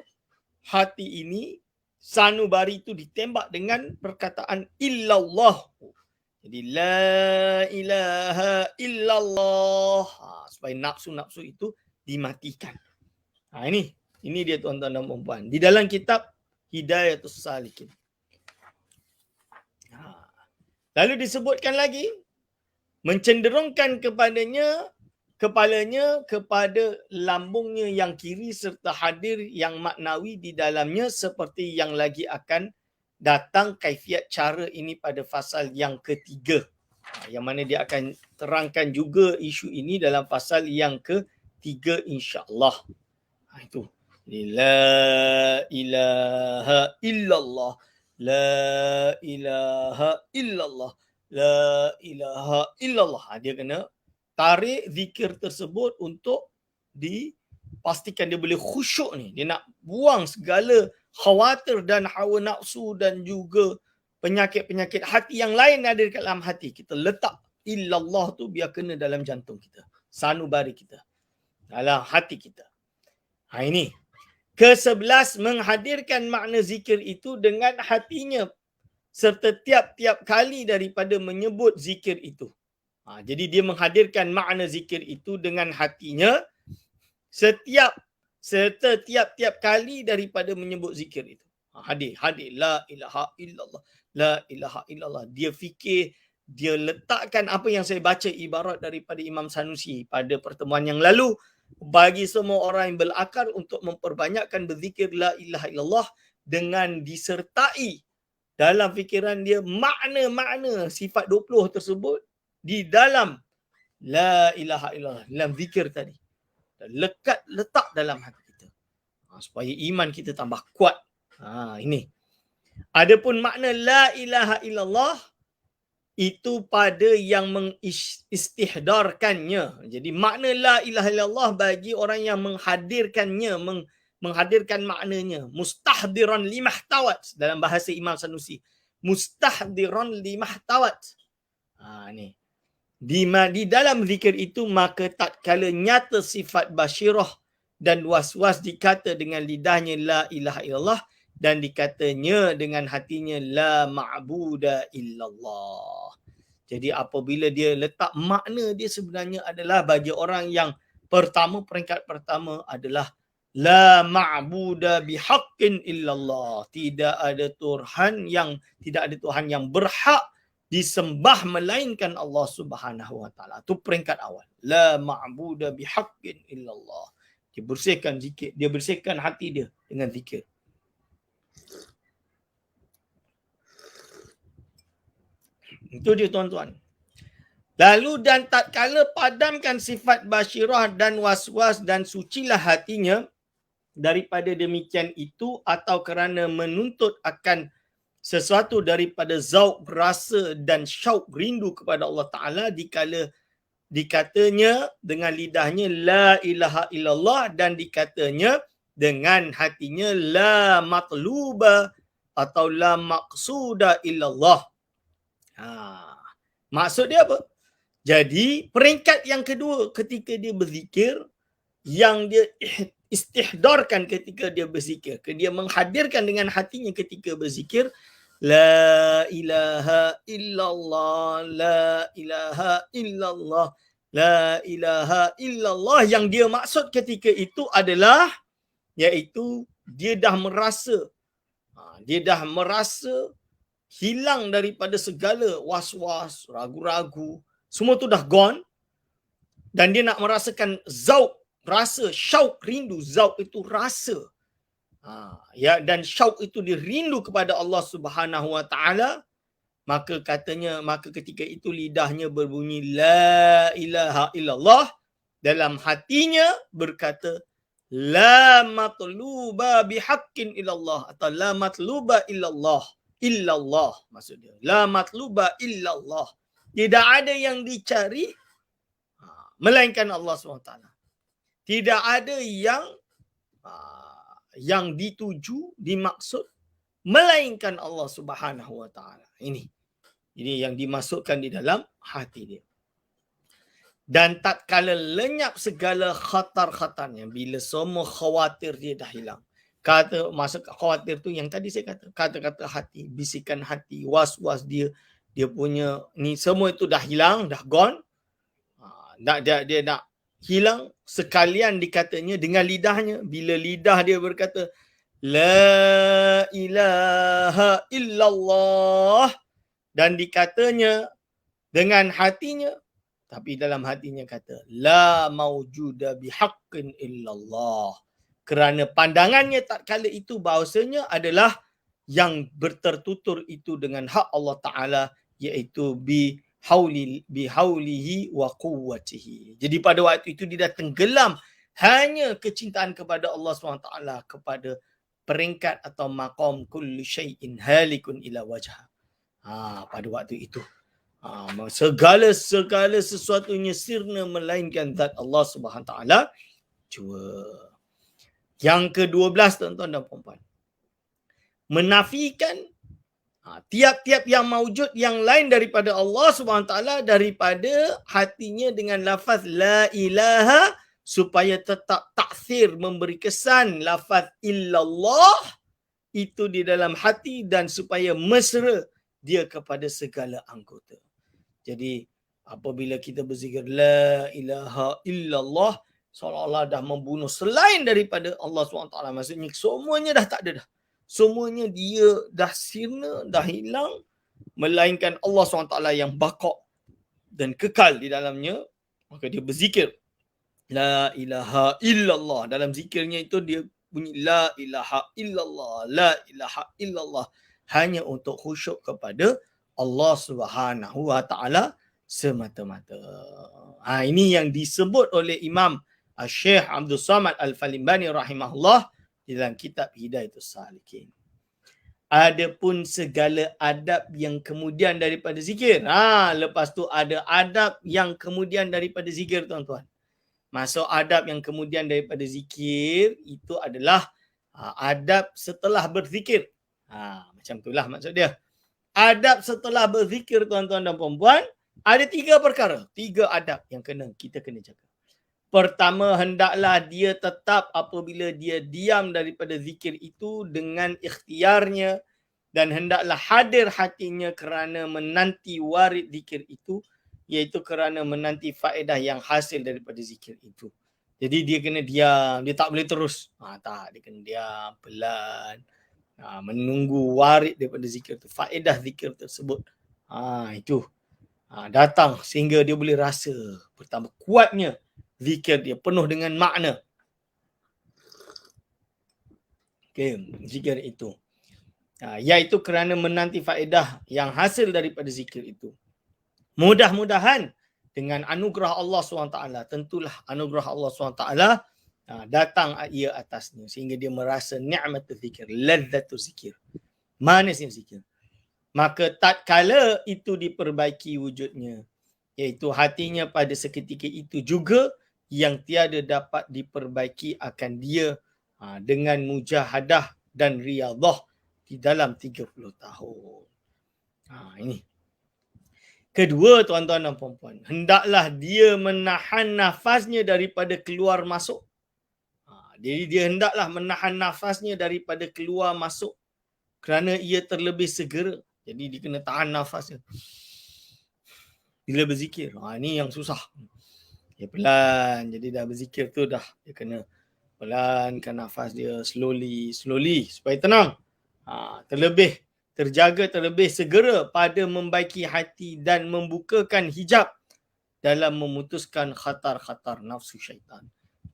hati ini sanubari itu ditembak dengan perkataan illallah. Jadi la ilaha illallah. Supaya nafsu-nafsu itu dimatikan. Ini dia tuan-tuan dan puan-puan. Di dalam kitab Hidayatus Salikin. Lalu disebutkan lagi, mencenderungkan kepalanya kepada lambungnya yang kiri serta hadir yang maknawi di dalamnya seperti yang lagi akan datang kaifiat cara ini pada fasal yang ketiga. Yang mana dia akan terangkan juga isu ini dalam fasal yang ketiga insya-Allah. Itu. La ilaha illallah. La ilaha illallah. La ilaha illallah. Dia kena tarik zikir tersebut untuk dipastikan dia boleh khusyuk ni. Dia nak buang segala khawatir dan hawa nafsu dan juga penyakit-penyakit hati yang lain ada dekat dalam hati. Kita letak illallah tu biar kena dalam jantung kita. Sanubari kita. Dalam hati kita. Ini. Ke-11, menghadirkan makna zikir itu dengan hatinya serta tiap-tiap kali daripada menyebut zikir itu. Jadi dia menghadirkan makna zikir itu dengan hatinya serta tiap-tiap kali daripada menyebut zikir itu. Hadir la ilaha illallah, la ilaha illallah. Dia fikir, dia letakkan apa yang saya baca ibarat daripada Imam Sanusi pada pertemuan yang lalu. Bagi semua orang yang berakal untuk memperbanyakkan berzikir la ilaha illallah dengan disertai dalam fikiran dia makna-makna sifat 20 tersebut di dalam la ilaha illallah, dalam zikir tadi. Letak dalam hati kita. Supaya iman kita tambah kuat. Ini. Adapun makna la ilaha illallah itu pada yang mengistihdarkannya. Jadi makna la ilaha illallah bagi orang yang menghadirkannya, menghadirkan maknanya. Mustahdiran limahtawat dalam bahasa Imam Sanusi. Mustahdiran limahtawat. Ni. Di dalam zikir itu maka tak kala nyata sifat basyirah dan was-was dikata dengan lidahnya la ilaha illallah dan dikatanya dengan hatinya la ma'buda illallah. Jadi apabila dia letak makna dia sebenarnya adalah bagi orang yang pertama, peringkat pertama adalah la ma'buda bihaqqin illallah. Tidak ada Tuhan yang berhak disembah melainkan Allah Subhanahu wa taala. Itu peringkat awal. La ma'buda bihaqqin illallah. Dia bersihkan zikir, dia bersihkan hati dia dengan zikir. Itu dia tuan-tuan. Lalu dan tatkala padamkan sifat basyirah dan was-was dan sucilah hatinya daripada demikian itu atau kerana menuntut akan sesuatu daripada zauq rasa dan syauq rindu kepada Allah Ta'ala dikala dikatanya dengan lidahnya la ilaha illallah dan dikatanya dengan hatinya la matluba atau la maqsuda illallah. Maksud dia apa? Jadi peringkat yang kedua ketika dia berzikir, yang dia istihdarkan ketika dia berzikir, dia menghadirkan dengan hatinya ketika berzikir, la ilaha illallah, la ilaha illallah, la ilaha illallah. Yang dia maksud ketika itu adalah iaitu dia dah merasa hilang daripada segala was-was, ragu-ragu, semua tu dah gone dan dia nak merasakan zauq, rasa, syauq, rindu. Zauq itu rasa. Dan syauq itu dia rindu kepada Allah Subhanahu wa taala, maka ketika itu lidahnya berbunyi la ilaha illallah, dalam hatinya berkata la matluba bihaqqin illallah atau la matluba illallah. Illallah maksud dia. La matluba illallah. Tidak ada yang dicari melainkan Allah SWT. Tidak ada yang dituju, dimaksud melainkan Allah Subhanahu wa taala. Ini yang dimasukkan di dalam hati dia. Dan tatkala lenyap segala khatar-khatarnya, bila semua khawatir dia dah hilang, Kata masa khawatir tu yang tadi saya kata, kata-kata hati, bisikan hati, was-was dia, dia punya ni semua itu dah hilang, dah gone. Dia nak hilang sekalian dikatanya dengan lidahnya. Bila lidah dia berkata la ilaha illallah dan dikatanya dengan hatinya, tapi dalam hatinya kata la maujuda bihaqqin illallah, kerana pandangannya tak kala itu bahawasanya adalah yang bertertutur itu dengan hak Allah Ta'ala, iaitu bihaulihi wa quwwatihi. Jadi pada waktu itu dia dah tenggelam hanya kecintaan kepada Allah SWT, kepada peringkat atau maqam kullu syai'in halikun ila wajha. Pada waktu itu segala sesuatunya sirna melainkan zat Allah Subhanahu Taala jua. Yang ke-12 tuan-tuan dan puan-puan, menafikan tiap-tiap yang maujud yang lain daripada Allah Subhanahu Taala daripada hatinya dengan lafaz la ilaha, supaya tetap taksir, memberi kesan lafaz illallah itu di dalam hati, dan supaya mesra dia kepada segala anggota. Jadi apabila kita berzikir la ilaha illallah, seolah-olah dah membunuh selain daripada Allah SWT. Maksudnya semuanya dah tak ada dah. Semuanya dia dah sirna, dah hilang, melainkan Allah SWT yang baqa dan kekal di dalamnya. Maka dia berzikir la ilaha illallah. Dalam zikirnya itu dia bunyi la ilaha illallah, la ilaha illallah, hanya untuk khusyuk kepada Allah Subhanahu wa Ta'ala semata-mata. Ini yang disebut oleh Imam Syekh Abdul Samad Al-Falimbani rahimahullah dalam kitab Hidayatus Salikin. Adapun segala adab yang kemudian daripada zikir. Lepas tu ada adab yang kemudian daripada zikir, tuan-tuan. Masuk adab yang kemudian daripada zikir itu adalah adab setelah berzikir. Macam itulah maksud dia. Adab setelah berzikir, tuan-tuan dan puan-puan, ada 3 perkara, 3 adab yang kita kena jaga. Pertama, hendaklah dia tetap apabila dia diam daripada zikir itu dengan ikhtiarnya, dan hendaklah hadir hatinya kerana menanti warid zikir itu, iaitu kerana menanti faedah yang hasil daripada zikir itu. Jadi dia kena diam, dia tak boleh terus. Tak, dia kena diam, pelan. Menunggu warid daripada zikir itu, faedah zikir tersebut. Itu datang sehingga dia boleh rasa betapa kuatnya zikir dia, penuh dengan makna. Zikir itu. Iaitu kerana menanti faedah yang hasil daripada zikir itu. Mudah-mudahan dengan anugerah Allah SWT, tentulah anugerah Allah SWT datang ia atasnya sehingga dia merasa ni'matul zikir, lazzatul zikir, manisnya zikir. Maka tatkala itu diperbaiki wujudnya, iaitu hatinya pada seketika itu juga yang tiada dapat diperbaiki akan dia dengan mujahadah dan riyadhah di dalam 30 tahun. Ini. Kedua, tuan-tuan dan puan-puan, hendaklah dia menahan nafasnya daripada keluar masuk. Jadi dia hendaklah menahan nafasnya daripada keluar masuk kerana ia terlebih segera. Jadi dia kena tahan nafasnya bila berzikir. Ini yang susah. Dia pelan. Jadi dah berzikir tu dah dia kena pelankan nafas dia slowly supaya tenang. Terlebih terjaga, terlebih segera pada membaiki hati dan membukakan hijab dalam memutuskan khatar-khatar nafsu syaitan.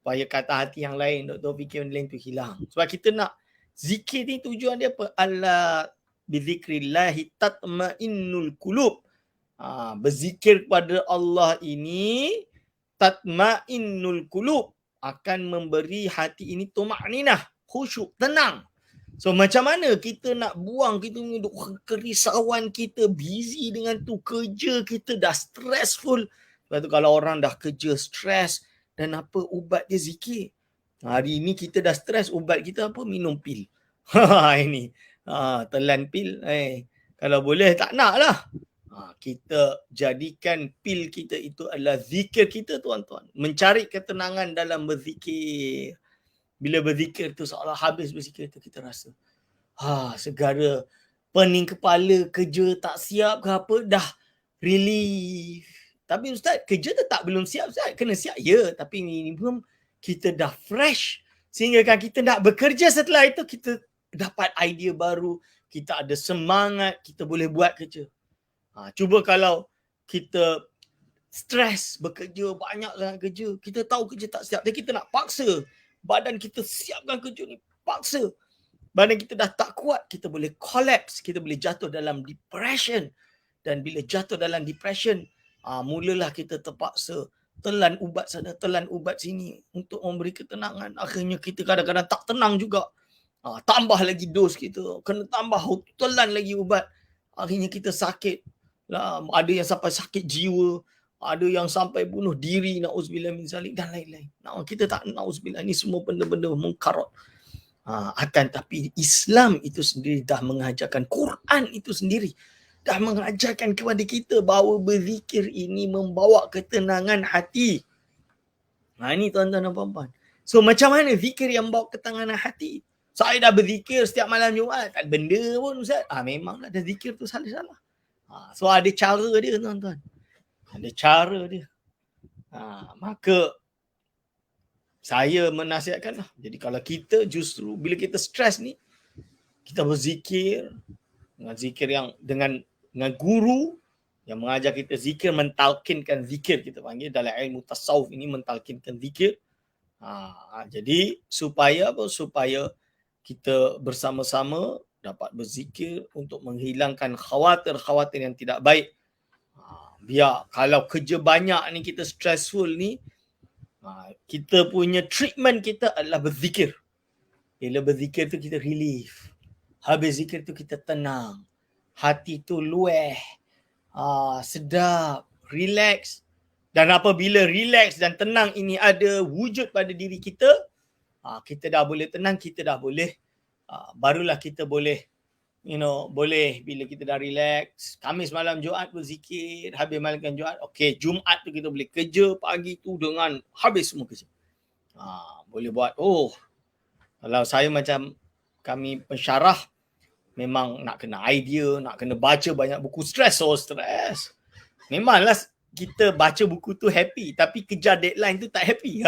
Supaya kata hati yang lain, Dr. fikir yang lain tu hilang. Sebab kita nak zikir ni tujuan dia apa? Alla bizikrillahi tatma'innul qulub. Berzikir kepada Allah ini tatma'innul qulub, akan memberi hati ini tuma'ninah, khusyuk, tenang. So macam mana kita nak buang kita punya kerisauan kita, busy dengan tu, kerja kita dah stressful. Sebab tu kalau orang dah kerja stres, dan apa ubat dia zikir. Hari ini kita dah stres, ubat kita apa? Minum pil. Ini telan pil. Kalau boleh tak nak lah. Kita jadikan pil kita itu adalah zikir kita, tuan-tuan. Mencari ketenangan dalam berzikir. Bila berzikir tu seolah habis berzikir tu kita rasa segara pening kepala, kerja tak siap ke apa, dah relief. Tapi Ustaz, kerja tetap belum siap Ustaz. Kena siap, ya. Tapi minimum kita dah fresh. Sehingga kan kita nak bekerja setelah itu, kita dapat idea baru, kita ada semangat, kita boleh buat kerja. Cuba kalau kita stres bekerja, banyak sangat kerja, kita tahu kerja tak siap, dan kita nak paksa badan kita siapkan kerja ni, paksa. Badan kita dah tak kuat, kita boleh collapse, kita boleh jatuh dalam depression. Dan bila jatuh dalam depression, mulalah kita terpaksa telan ubat sana, telan ubat sini untuk memberi ketenangan. Akhirnya kita kadang-kadang tak tenang juga. Tambah lagi dos kita, kena tambah telan lagi ubat. Akhirnya kita sakit. Ada yang sampai sakit jiwa, ada yang sampai bunuh diri, na'udzubillah min zalik, dan lain-lain. Kita tak na'udzubillah, ini semua benda-benda mungkarat. Akan tapi Islam itu sendiri dah mengajarkan, Quran itu sendiri dah mengajarkan kepada kita bahawa berzikir ini membawa ketenangan hati. Ini tuan-tuan dan puan-puan. So macam mana zikir yang membawa ketenangan hati? Saya dah berzikir setiap malam Jumaat, tak ada benda pun Ustaz. Memanglah dah zikir tu salah-salah. So ada cara dia tuan-tuan. Ada cara dia. Maka saya menasihatkan lah. Jadi kalau kita justru bila kita stres ni, kita berzikir dengan zikir yang dengan guru yang mengajar kita zikir, mentalkinkan zikir, kita panggil dalam ilmu tasawuf ini mentalkinkan zikir. Jadi supaya apa? Supaya kita bersama-sama dapat berzikir untuk menghilangkan khawatir-khawatir yang tidak baik. Biar kalau kerja banyak ni, kita stressful ni, kita punya treatment kita adalah berzikir. Bila berzikir tu kita relief. Habis zikir tu kita tenang. Hati tu lueh. Sedap. Relax. Dan apabila relax dan tenang ini ada wujud pada diri kita, kita dah boleh tenang, kita dah boleh, barulah kita boleh, boleh bila kita dah relax. Khamis malam Jumaat berzikir, habis malam Jumaat, okey, Jumaat tu kita boleh kerja pagi tu dengan habis semua kerja. Boleh buat, kalau saya macam kami pensyarah, memang nak kena idea, nak kena baca banyak buku, stres. Memanglah kita baca buku tu happy, tapi kejar deadline tu tak happy.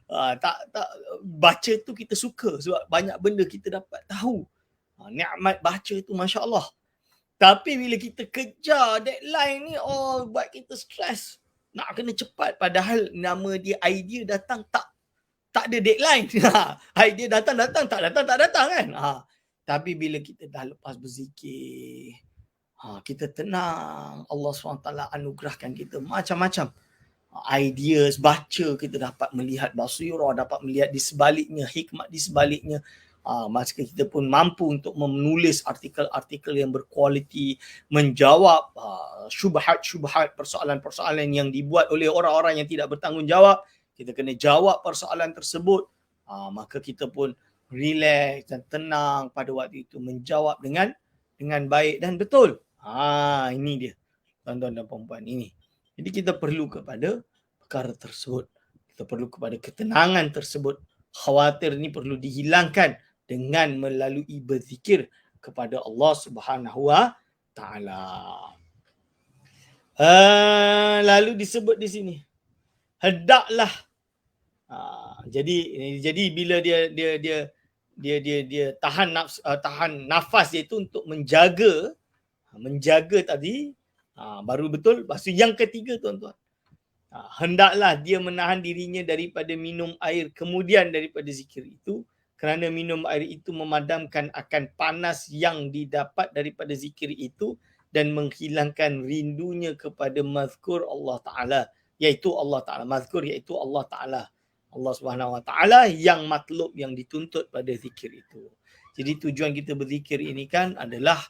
Tak baca tu kita suka sebab banyak benda kita dapat tahu. Nikmat baca tu Masya Allah. Tapi bila kita kejar deadline ni, buat kita stres. Nak kena cepat. Padahal nama dia idea datang tak ada deadline. Idea datang, tak datang kan. Tapi bila kita dah lepas berzikir, kita tenang. Allah SWT anugerahkan kita macam-macam ideas, baca, kita dapat melihat basirah, dapat melihat di sebaliknya, hikmat di sebaliknya. Masa kita pun mampu untuk menulis artikel-artikel yang berkualiti, menjawab syubhat-syubhat, persoalan-persoalan yang dibuat oleh orang-orang yang tidak bertanggungjawab. Kita kena jawab persoalan tersebut. Maka kita pun relax dan tenang pada waktu itu, menjawab dengan baik dan betul. Ini dia tuan-tuan dan puan-puan, ini. Jadi kita perlu kepada perkara tersebut. Kita perlu kepada ketenangan tersebut. Khawatir ini perlu dihilangkan dengan melalui berzikir kepada Allah Subhanahu Wa Taala. Lalu disebut di sini, hendaklah. Jadi bila dia tahan nafas dia itu untuk menjaga tadi, baru betul. Lepas tu yang ketiga tuan-tuan, hendaklah dia menahan dirinya daripada minum air kemudian daripada zikir itu, kerana minum air itu memadamkan akan panas yang didapat daripada zikir itu dan menghilangkan rindunya kepada mazkur Allah Ta'ala, iaitu Allah Ta'ala. Mazkur iaitu Allah Ta'ala, Allah Subhanahu Wa Ta'ala yang matlub, yang dituntut pada zikir itu. Jadi tujuan kita berzikir ini kan adalah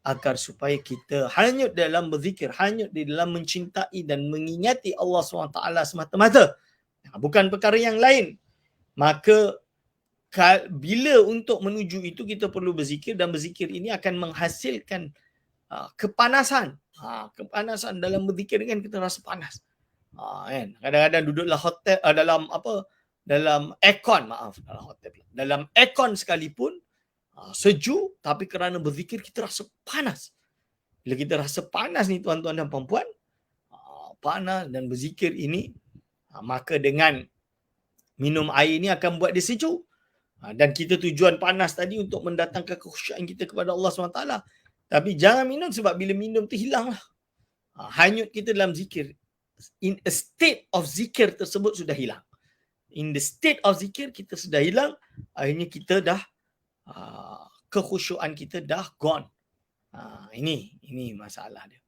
agar supaya kita hanyut dalam berzikir, hanyut di dalam mencintai dan mengingati Allah SWT semata-mata, bukan perkara yang lain. Maka bila untuk menuju itu kita perlu berzikir, dan berzikir ini akan menghasilkan kepanasan. Kepanasan dalam berzikir kan kita rasa panas. Kan? Kadang-kadang duduklah hotel dalam dalam aircon, maaf, dalam aircon sekalipun sejuk, tapi kerana berzikir kita rasa panas. Bila kita rasa panas ni tuan-tuan dan puan-puan, panas dan berzikir ini, maka dengan minum air ni akan buat dia sejuk. Dan kita tujuan panas tadi untuk mendatangkan kekhusyuan kita kepada Allah SWT. Tapi jangan minum, sebab bila minum tu hilang lah. Hanyut kita dalam zikir. In a state of zikir tersebut sudah hilang. In the state of zikir kita sudah hilang. Akhirnya kita dah, kekhusyuan kita dah gone. Ini masalah dia.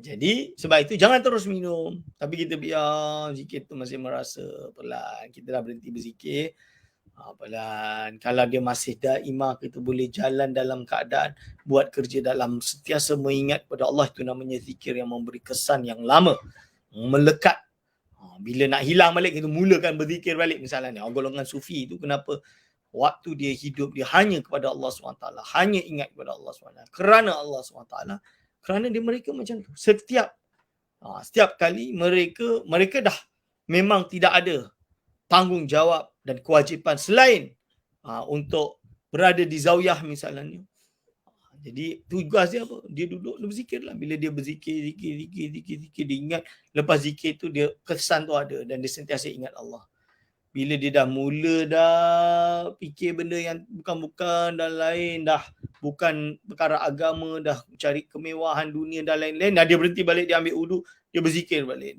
Jadi sebab itu jangan terus minum. Tapi kita biar zikir tu masih merasa pelan. Kita dah berhenti berzikir. Pelan. Kalau dia masih daimah, kita boleh jalan dalam keadaan buat kerja dalam sentiasa mengingat kepada Allah. Itu namanya zikir yang memberi kesan yang lama, melekat. Bila nak hilang balik, kita mulakan berzikir balik. Misalnya golongan sufi itu kenapa waktu dia hidup dia hanya kepada Allah SWT, hanya ingat kepada Allah SWT, kerana Allah SWT, kerana mereka macam tu. Setiap kali mereka dah memang tidak ada tanggungjawab dan kewajipan selain untuk berada di zawiyah misalnya. Jadi tugas dia apa? Dia duduk, dia berzikir lah. Bila dia berzikir, dia ingat. Lepas zikir tu dia kesan tu ada dan dia sentiasa ingat Allah. Bila dia dah mula dah fikir benda yang bukan-bukan dan lain, dah bukan perkara agama, dah cari kemewahan dunia dan lain-lain, dah dia berhenti balik, dia ambil wudu, dia berzikir balik.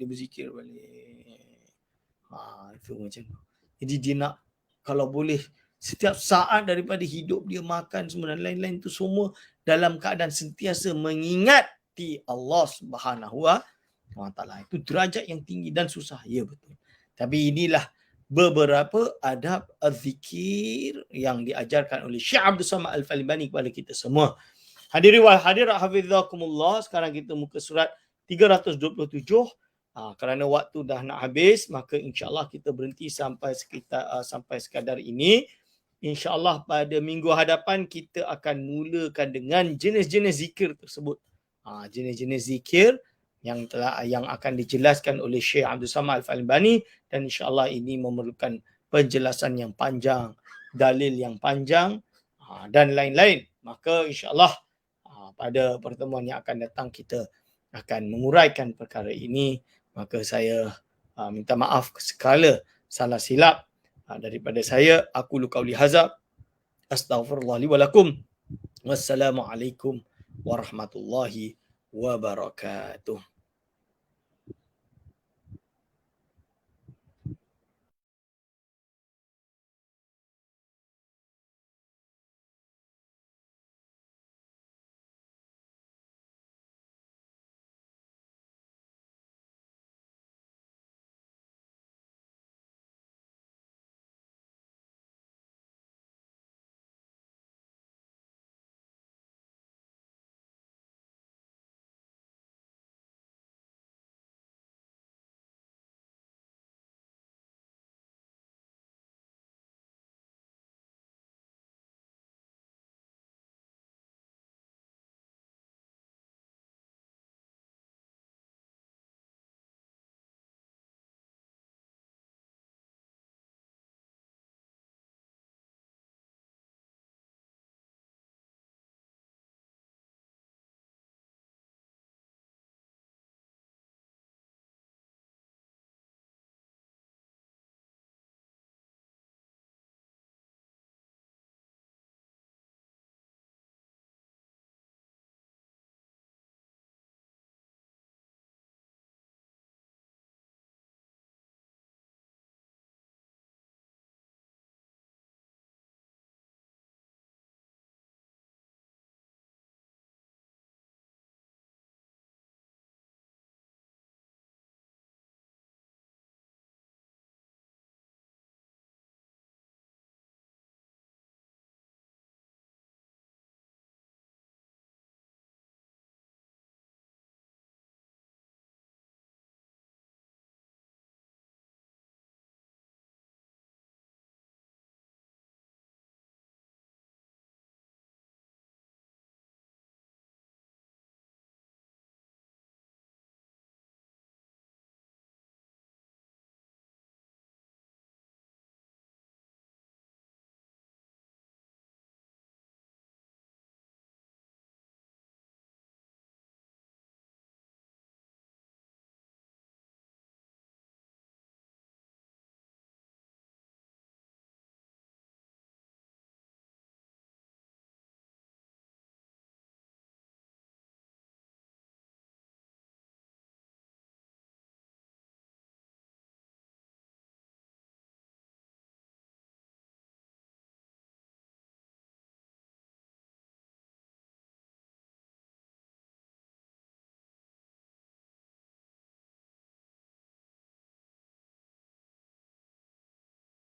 Itu macam tu. Jadi dia nak, kalau boleh, setiap saat daripada hidup dia, makan semua dan lain-lain tu semua dalam keadaan sentiasa mengingati Allah Subhanahu wa Ta'ala. Itu derajat yang tinggi dan susah. Ya, betul. Tapi inilah beberapa adab az-zikir yang diajarkan oleh Syekh Abdul Samad Al-Falbani kepada kita semua. Hadirin wal hadirat hafizakumullah, sekarang kita muka surat 327. Kerana waktu dah nak habis, maka insya-Allah kita berhenti sampai sekadar ini. InsyaAllah pada minggu hadapan kita akan mulakan dengan jenis-jenis zikir tersebut. Jenis-jenis zikir yang akan dijelaskan oleh Syekh Abdul Samad Al-Falbani, dan insyaAllah ini memerlukan penjelasan yang panjang, dalil yang panjang dan lain-lain. Maka insyaAllah pada pertemuan yang akan datang kita akan menguraikan perkara ini. Maka saya minta maaf sekala salah silap daripada saya. Aku qauli hadza, astaghfirullah li wa lakum. Wassalamualaikum warahmatullahi wabarakatuh.